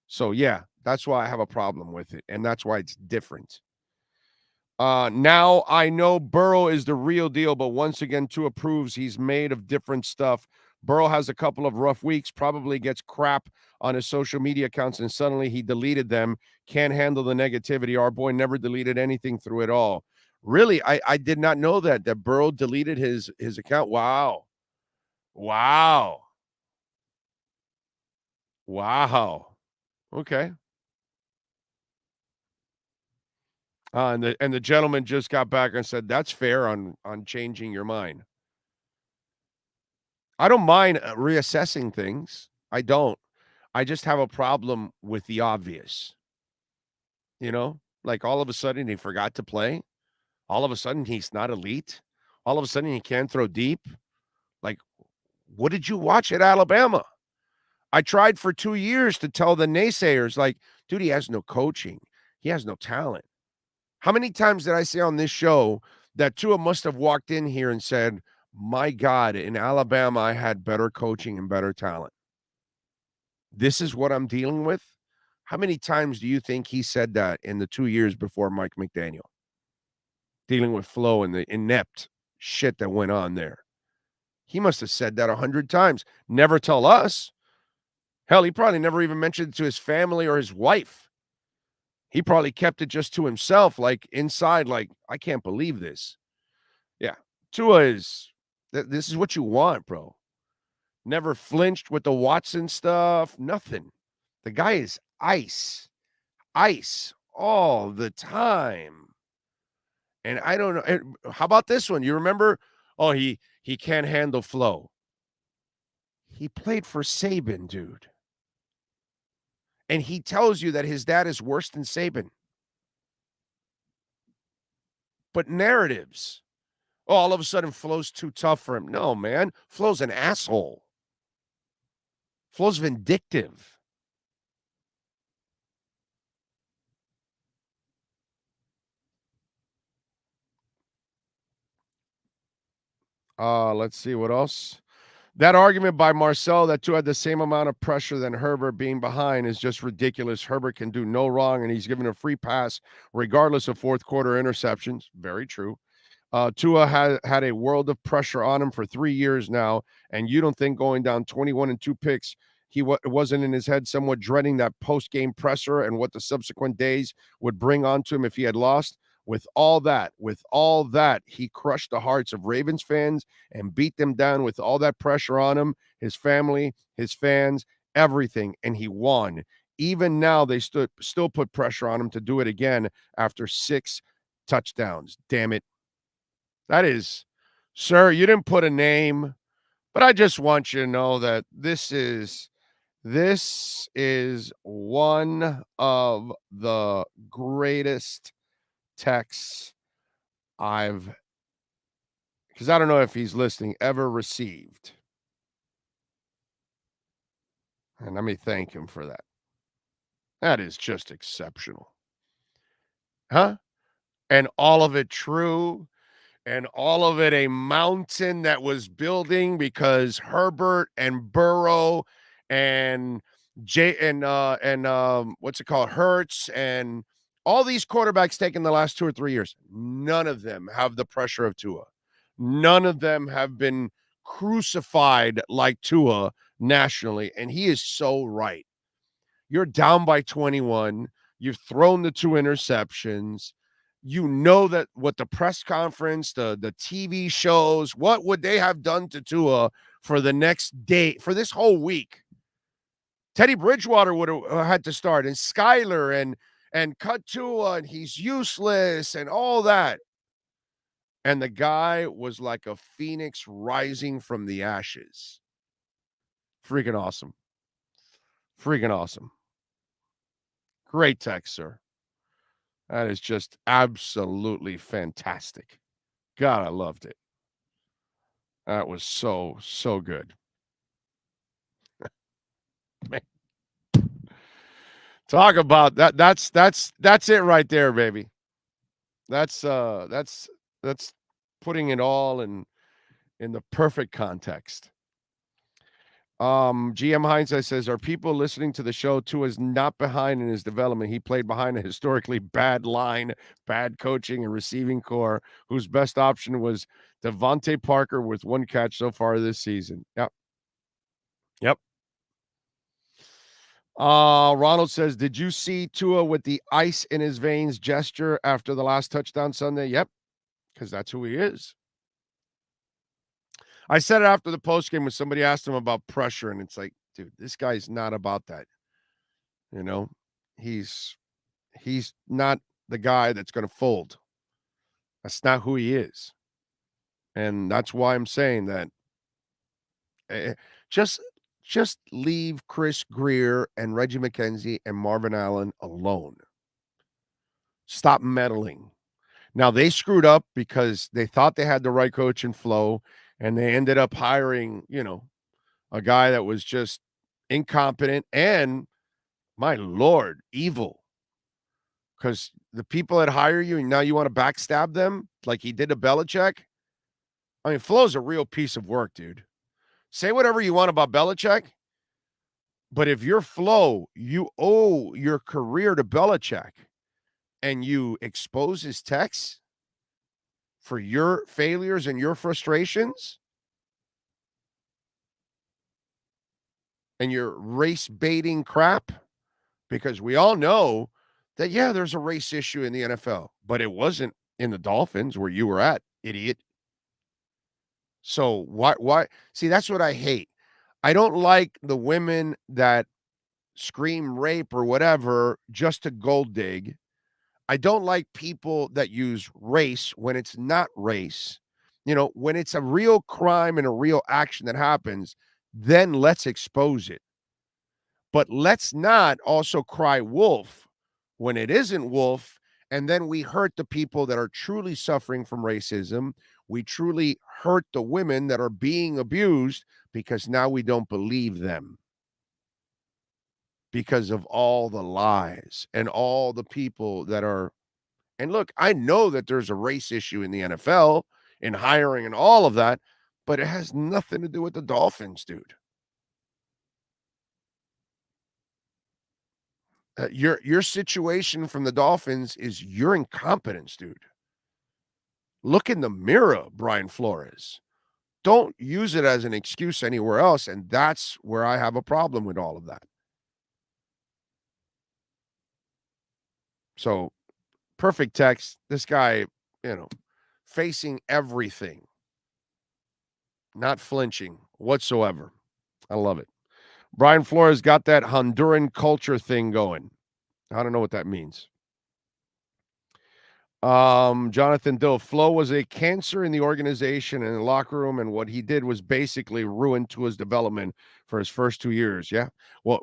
So, yeah, that's why I have a problem with it. And that's why it's different. Now I know Burrow is the real deal, but once again, Tua proves he's made of different stuff. Burrow has a couple of rough weeks, probably gets crap on his social media accounts, and suddenly he deleted them. Can't handle the negativity. Our boy never deleted anything through it all. Really, I did not know that Burrow deleted his account. Wow. Okay. And the gentleman just got back and said, that's fair on changing your mind. I don't mind reassessing things. I don't. I just have a problem with the obvious. Like all of a sudden he forgot to play. All of a sudden he's not elite. All of a sudden he can't throw deep. Like, what did you watch at Alabama? I tried for 2 years to tell the naysayers, like, dude, he has no coaching. He has no talent. How many times did I say on this show that Tua must have walked in here and said, my God, in Alabama, I had better coaching and better talent. This is what I'm dealing with. How many times do you think he said that in the 2 years before Mike McDaniel? Dealing with Flo and the inept shit that went on there. He must have said that 100 times. Never tell us. Hell, he probably never even mentioned it to his family or his wife. He probably kept it just to himself, like inside, like, I can't believe this. Yeah. Tua this is what you want, bro. Never flinched with the Watson stuff. Nothing. The guy is ice all the time. And I don't know. How about this one? You remember? Oh, he can't handle Flo. He played for Saban, dude. And he tells you that his dad is worse than Saban. But narratives. Oh, all of a sudden, Flo's too tough for him. No, man. Flo's an asshole. Flo's vindictive. Let's see what else. That argument by Marcel that Tua had the same amount of pressure than Herbert being behind is just ridiculous. Herbert can do no wrong, and he's given a free pass regardless of fourth quarter interceptions. Very true. Tua had a world of pressure on him for 3 years now, and you don't think going down 21 and 2 picks, he wasn't in his head somewhat dreading that post-game presser and what the subsequent days would bring onto him if he had lost? With all that, he crushed the hearts of Ravens fans and beat them down with all that pressure on him, his family, his fans, everything, and he won. Even now, they still put pressure on him to do it again after 6 touchdowns. Damn it. That is, sir, you didn't put a name, but I just want you to know that this is one of the greatest texts because I don't know if he's listening, ever received. And let me thank him for that. That is just exceptional. Huh? And all of it true. And all of it a mountain that was building because Herbert and Burrow and what's it called? Hurts and all these quarterbacks taken the last 2 or 3 years. None of them have the pressure of Tua. None of them have been crucified like Tua nationally, and he is so right. You're down by 21. You've thrown the 2 interceptions. You know that what the press conference, the TV shows, what would they have done to Tua for the next day, for this whole week? Teddy Bridgewater would have had to start, and Skyler and cut Tua, and he's useless and all that. And the guy was like a phoenix rising from the ashes. Freaking awesome. Freaking awesome. Great text, sir. That is just absolutely fantastic. God, I loved it. That was so, so good. Man. Talk about that. That's it right there, baby. That's putting it all in the perfect context. GM Hindsight says, are people listening to the show? Tua is not behind in his development. He played behind a historically bad line, bad coaching, and receiving core, whose best option was Devontae Parker with 1 catch so far this season. Yep. Ronald says, did you see Tua with the ice in his veins gesture after the last touchdown Sunday? Yep, because that's who he is. I said it after the postgame when somebody asked him about pressure, and it's like, dude, this guy's not about that. You know, he's not the guy that's going to fold. That's not who he is. And that's why I'm saying that just leave Chris Grier and Reggie McKenzie and Marvin Allen alone. Stop meddling. Now, they screwed up because they thought they had the right coach in Flo, and they ended up hiring, a guy that was just incompetent and, my Lord, evil. Because the people that hire you, and now you want to backstab them like he did to Belichick. I mean, Flo's a real piece of work, dude. Say whatever you want about Belichick, but if you're Flo, you owe your career to Belichick, and you expose his texts for your failures and your frustrations and your race baiting crap, because we all know that, yeah, there's a race issue in the NFL, but it wasn't in the Dolphins where you were at, idiot. So why? See, that's what I hate. I don't like the women that scream rape or whatever just to gold dig. I don't like people that use race when it's not race. When it's a real crime and a real action that happens, then let's expose it. But let's not also cry wolf when it isn't wolf, and then we hurt the people that are truly suffering from racism. We truly hurt the women that are being abused because now we don't believe them because of all the lies and all the people that are. And look, I know that there's a race issue in the NFL in hiring and all of that, but it has nothing to do with the Dolphins, dude. Your situation from the Dolphins is your incompetence, dude. Look in the mirror, Brian Flores. Don't use it as an excuse anywhere else, and that's where I have a problem with all of that. So, perfect text. This guy, facing everything, not flinching whatsoever. I love it. Brian Flores got that Honduran culture thing going. I don't know what that means. Jonathan Dill, Flo was a cancer in the organization and in the locker room, and what he did was basically ruin Tua's development for his first 2 years. Yeah. Well,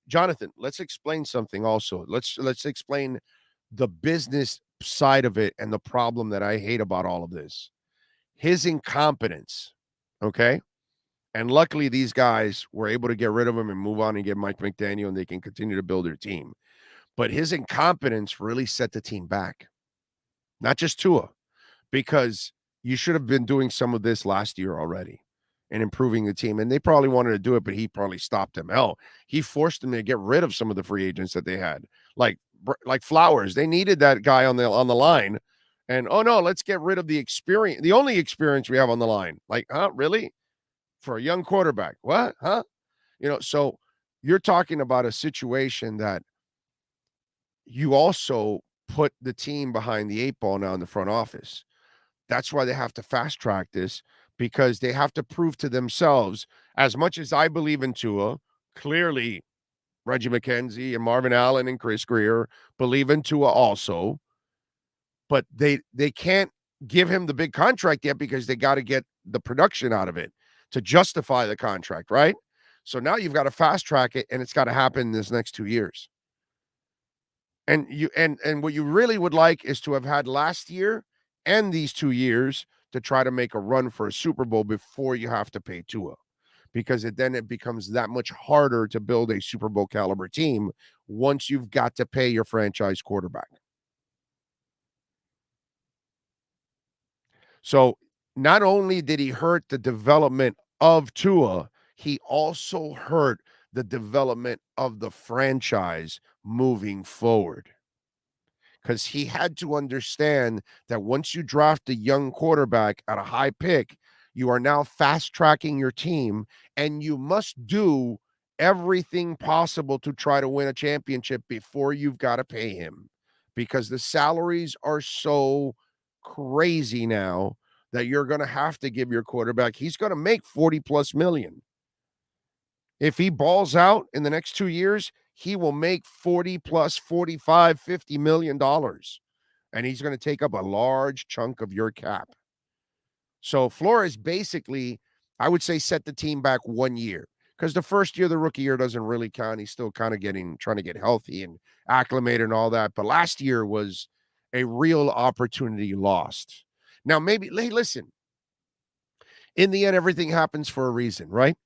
Jonathan, let's explain something also. Let's explain the business side of it and the problem that I hate about all of this. His incompetence, okay? And luckily these guys were able to get rid of him and move on and get Mike McDaniel, and they can continue to build their team. But his incompetence really set the team back. Not just Tua, because you should have been doing some of this last year already. and improving the team. And they probably wanted to do it, but he probably stopped them. Hell, he forced them to get rid of some of the free agents that they had, like Flowers. They needed that guy on the line, and oh no, let's get rid of the experience, the only experience we have on the line. Like, really? For a young quarterback? What? Huh? So you're talking about a situation that you also put the team behind the 8 ball now in the front office. That's why they have to fast track this, because they have to prove to themselves, as much as I believe in Tua, clearly Reggie McKenzie and Marvin Allen and Chris Greer believe in Tua also, but they can't give him the big contract yet because they got to get the production out of it to justify the contract, right? So now you've got to fast track it, and it's got to happen in this next 2 years. And what you really would like is to have had last year and these 2 years to try to make a run for a Super Bowl before you have to pay Tua, because then it becomes that much harder to build a Super Bowl caliber team once you've got to pay your franchise quarterback. So not only did he hurt the development of Tua, he also hurt the development of the franchise moving forward, because he had to understand that once you draft a young quarterback at a high pick, you are now fast tracking your team, and you must do everything possible to try to win a championship before you've got to pay him, because the salaries are so crazy now that you're going to have to give your quarterback, he's going to make 40 plus million. If he balls out in the next 2 years, he will make 40 plus 45, $50 million. And he's going to take up a large chunk of your cap. So Flores basically, I would say, set the team back 1 year, because the first year, the rookie year, doesn't really count. He's still kind of trying to get healthy and acclimated and all that. But last year was a real opportunity lost. Now, maybe, hey, listen, in the end, everything happens for a reason, right?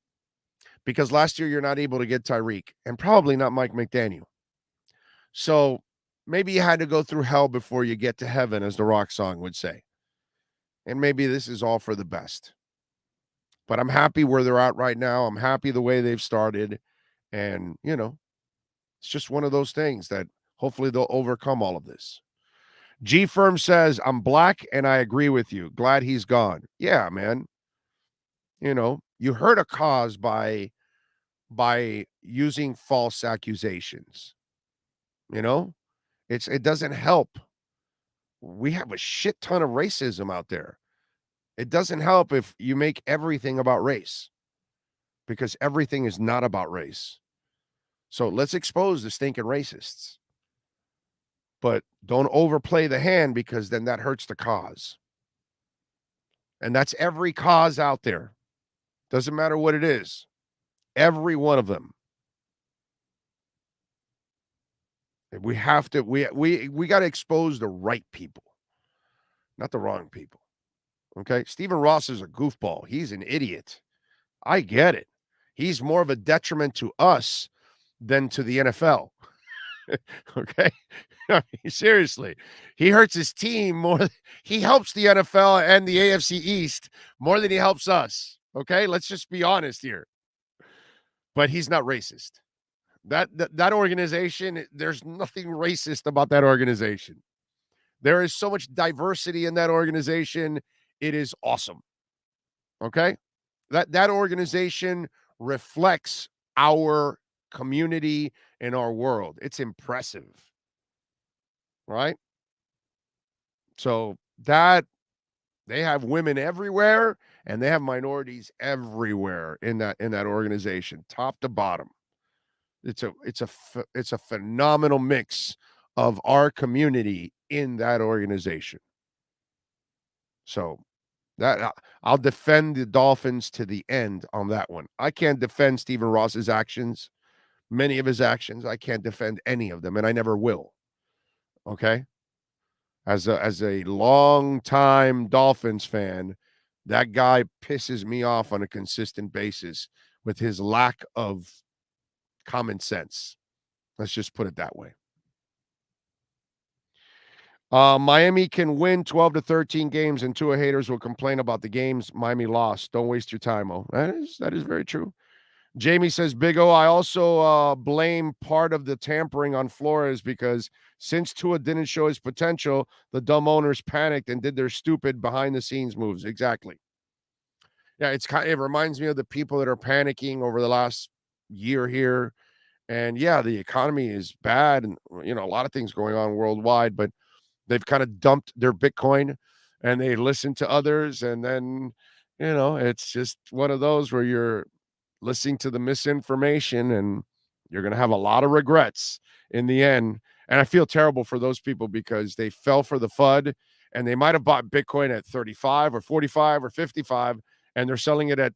Because last year you're not able to get Tyreek, and probably not Mike McDaniel. So maybe you had to go through hell before you get to heaven, as the Rock song would say. And maybe this is all for the best. But I'm happy where they're at right now. I'm happy the way they've started. And, it's just one of those things that hopefully they'll overcome all of this. G Firm says, I'm black and I agree with you. Glad he's gone. Yeah, man. You hurt a cause by using false accusations. It doesn't help. We have a shit ton of racism out there. It doesn't help if you make everything about race, because everything is not about race. So let's expose the stinking racists, but don't overplay the hand, because then that hurts the cause. And that's every cause out there. Doesn't matter what it is. Every one of them. We have to, we got to expose the right people, not the wrong people. Okay. Stephen Ross is a goofball. He's an idiot. I get it. He's more of a detriment to us than to the NFL. Okay. I mean, seriously, he hurts his team more. He helps the NFL and the AFC East more than he helps us. Okay. Let's just be honest here. But he's not racist. That organization, there's nothing racist about that organization. There is so much diversity in that organization. It is awesome. Okay? That organization reflects our community and our world. It's impressive. Right? So that they have women everywhere, and they have minorities everywhere in that organization, top to bottom. It's a phenomenal mix of our community in that organization. So that I'll defend the Dolphins to the end on that one. I can't defend Stephen Ross's actions, many of his actions. I can't defend any of them, and I never will. Okay? As a long-time Dolphins fan, that guy pisses me off on a consistent basis with his lack of common sense. Let's just put it that way. Miami can win 12 to 13 games, and Tua haters will complain about the games Miami lost. Don't waste your time, oh. That is very true. Jamie says, Big O, I also blame part of the tampering on Flores because since Tua didn't show his potential, the dumb owners panicked and did their stupid behind-the-scenes moves. Exactly. Yeah, it reminds me of the people that are panicking over the last year here. And yeah, the economy is bad and, a lot of things going on worldwide, but they've kind of dumped their Bitcoin and they listen to others. And then, it's just one of those where you're listening to the misinformation and you're going to have a lot of regrets in the end. And I feel terrible for those people because they fell for the FUD and they might have bought Bitcoin at 35 or 45 or 55 and they're selling it at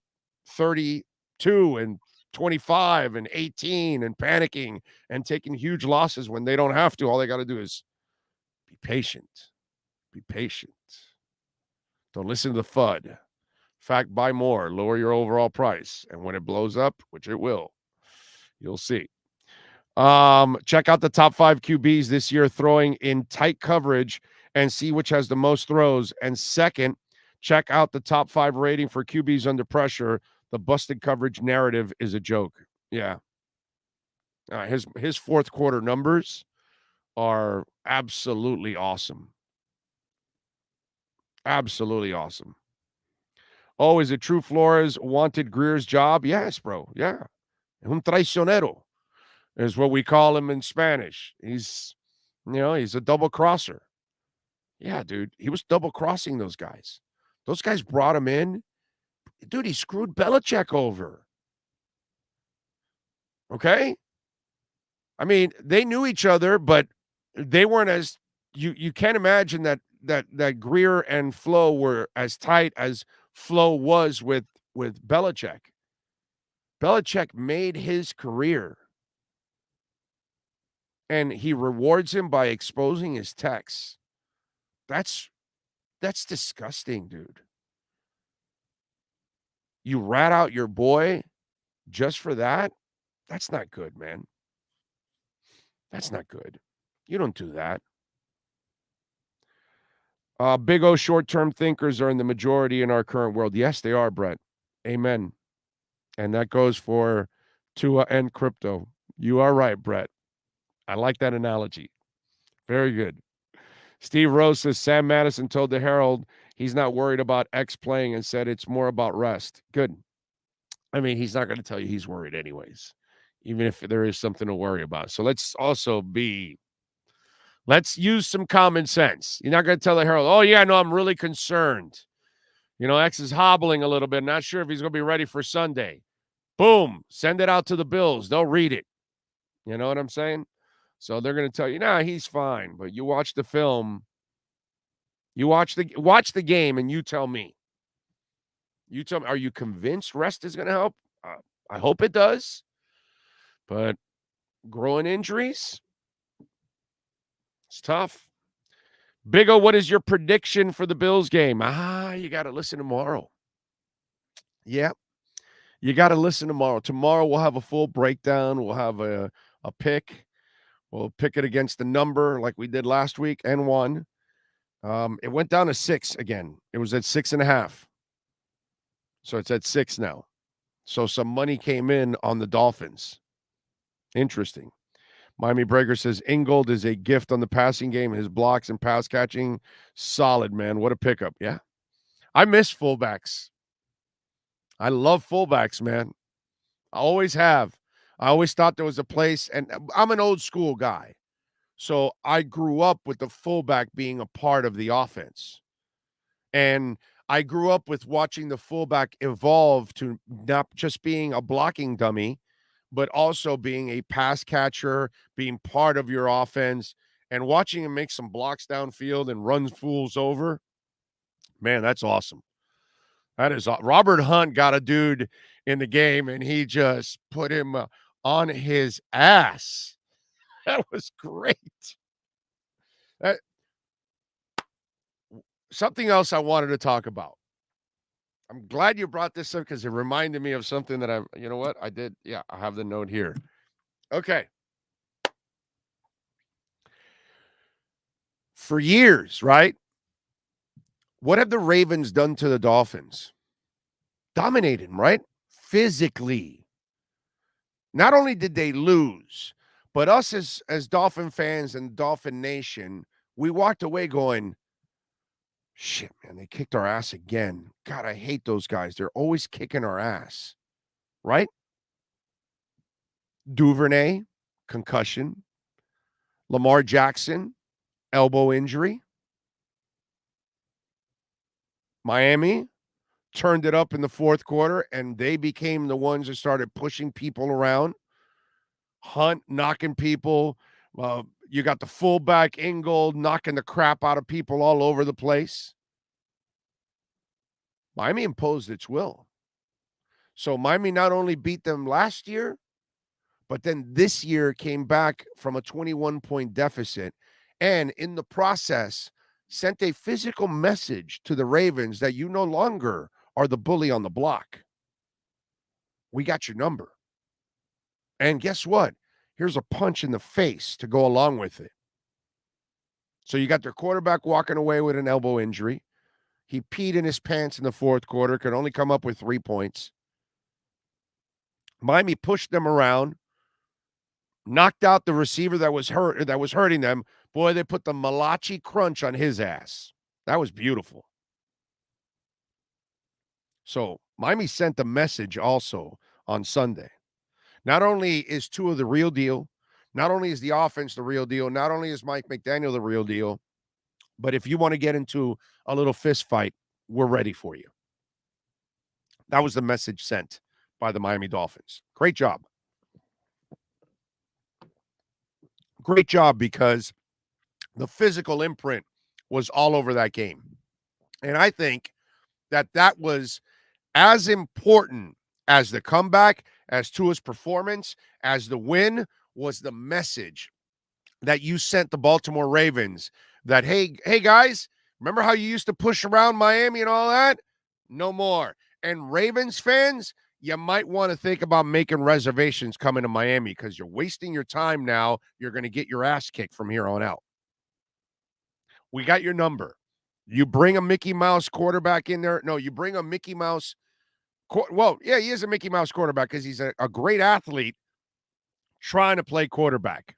32 and 25 and 18 and panicking and taking huge losses when they don't have to. All they got to do is be patient. Be patient. Don't listen to the FUD. In fact, buy more, lower your overall price. And when it blows up, which it will, you'll see. Check out the top 5 QBs this year throwing in tight coverage and see which has the most throws. And second, check out the top 5 rating for QBs under pressure. The busted coverage narrative is a joke. Yeah. His fourth quarter numbers are absolutely awesome. Absolutely awesome. Oh, is it true Flores wanted Greer's job? Yes, bro. Yeah. Un traicionero is what we call him in Spanish. He's a double crosser. Yeah, dude. He was double crossing those guys. Those guys brought him in. Dude, he screwed Belichick over. Okay? I mean, they knew each other, but they weren't as you can't imagine that Grier and Flo were as tight as Flo was with Belichick. Belichick made his career. And he rewards him by exposing his texts. That's disgusting, dude. You rat out your boy just for that? That's not good, man. That's not good. You don't do that. Big O short-term thinkers are in the majority in our current world. Yes, they are, Brett. Amen. And that goes for Tua and crypto. You are right, Brett. I like that analogy. Very good. Steve Rose says Sam Madison told the Herald he's not worried about X playing and said it's more about rest. Good. I mean, he's not going to tell you he's worried anyways, even if there is something to worry about. So let's use some common sense. You're not going to tell the Herald, oh, yeah, no, I'm really concerned. X is hobbling a little bit. Not sure if he's going to be ready for Sunday. Boom. Send it out to the Bills. They'll read it. You know what I'm saying? So they're going to tell you, nah, he's fine. But you watch the film. You watch the game and you tell me. You tell me, are you convinced rest is going to help? I hope it does. But growing injuries, it's tough. Big O, what is your prediction for the Bills game? You got to listen tomorrow. Yeah, you got to listen tomorrow. Tomorrow we'll have a full breakdown. We'll have a pick. We'll pick it against the number like we did last week and won. It went down to 6 again. It was at 6.5. So it's at 6 now. So some money came in on the Dolphins. Interesting. Miami Breaker says Ingold is a gift on the passing game. His blocks and pass catching, solid, man. What a pickup. Yeah. I miss fullbacks. I love fullbacks, man. I always have. I always thought there was a place, and I'm an old school guy. So I grew up with the fullback being a part of the offense. And I grew up with watching the fullback evolve to not just being a blocking dummy, but also being a pass catcher, being part of your offense, and watching him make some blocks downfield and run fools over. Man, that's awesome. That is Robert Hunt got a dude in the game, and he just put him on his ass. That was great. Something else I wanted to talk about. I'm glad you brought this up because it reminded me of something that I did. Yeah, I have the note here. Okay. for years, right? What have the Ravens done to the Dolphins? Dominated, right? Physically. Not only did they lose, but us as Dolphin fans and Dolphin Nation, we walked away going, shit, man, they kicked our ass again. God, I hate those guys. They're always kicking our ass, right? Duvernay, concussion. Lamar Jackson, elbow injury. Miami turned it up in the fourth quarter, and they became the ones that started pushing people around. Hunt knocking people. You got the fullback Ingold knocking the crap out of people all over the place. Miami imposed its will. So Miami not only beat them last year, but then this year came back from a 21-point deficit, and in the process sent a physical message to the Ravens that you no longer are the bully on the block. We got your number. And guess what? Here's a punch in the face to go along with it. So you got their quarterback walking away with an elbow injury. He peed in his pants in the fourth quarter, could only come up with 3 points. Miami pushed them around, knocked out the receiver that was hurting them. Boy, they put the Malachi crunch on his ass. That was beautiful. So Miami sent a message also on Sunday. Not only is Tua the real deal, not only is the offense the real deal, not only is Mike McDaniel the real deal, but if you want to get into a little fist fight, we're ready for you. That was the message sent by the Miami Dolphins. Great job. Great job, because the physical imprint was all over that game. And I think that was as important as the comeback, as Tua's performance, as the win, was the message that you sent the Baltimore Ravens that, hey guys, remember how you used to push around Miami and all that? No more. And Ravens fans, you might want to think about making reservations coming to Miami, because you're wasting your time now. You're going to get your ass kicked from here on out. We got your number. You bring a Mickey Mouse quarterback in there. No, you bring a Mickey Mouse. Well, yeah, he is a Mickey Mouse quarterback because he's a great athlete trying to play quarterback.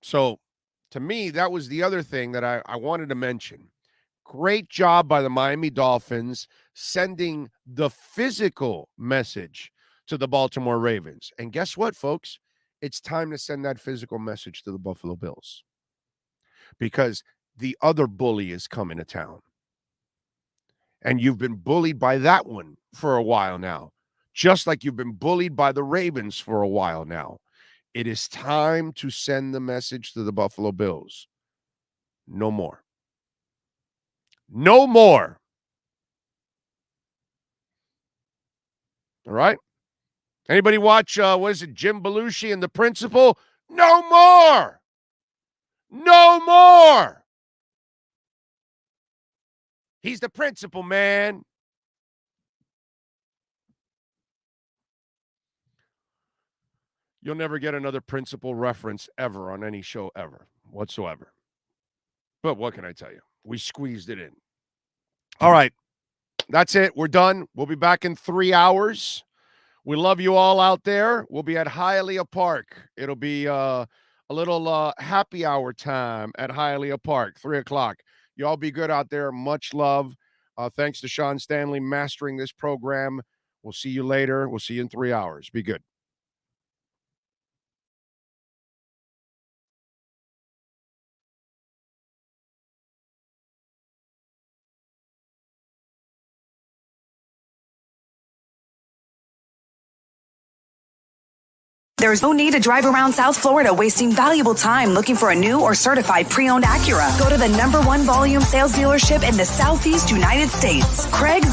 So, to me, that was the other thing that I wanted to mention. Great job by the Miami Dolphins sending the physical message to the Baltimore Ravens. And guess what, folks? It's time to send that physical message to the Buffalo Bills, because the other bully is coming to town. And you've been bullied by that one for a while now, just like you've been bullied by the Ravens for a while now. It is time to send the message to the Buffalo Bills. No more. No more. All right? Anybody watch, Jim Belushi and The Principal? No more. No more. He's the principal, man. You'll never get another principal reference ever on any show ever, whatsoever. But what can I tell you? We squeezed it in. All right. That's it. We're done. We'll be back in 3 hours. We love you all out there. We'll be at Hialeah Park. It'll be a little happy hour time at Hialeah Park, 3 o'clock. You all be good out there. Much love. Thanks to Sean Stanley mastering this program. We'll see you later. We'll see you in 3 hours. Be good. There's no need to drive around South Florida wasting valuable time looking for a new or certified pre-owned Acura. Go to the #1 volume sales dealership in the Southeast United States. Craig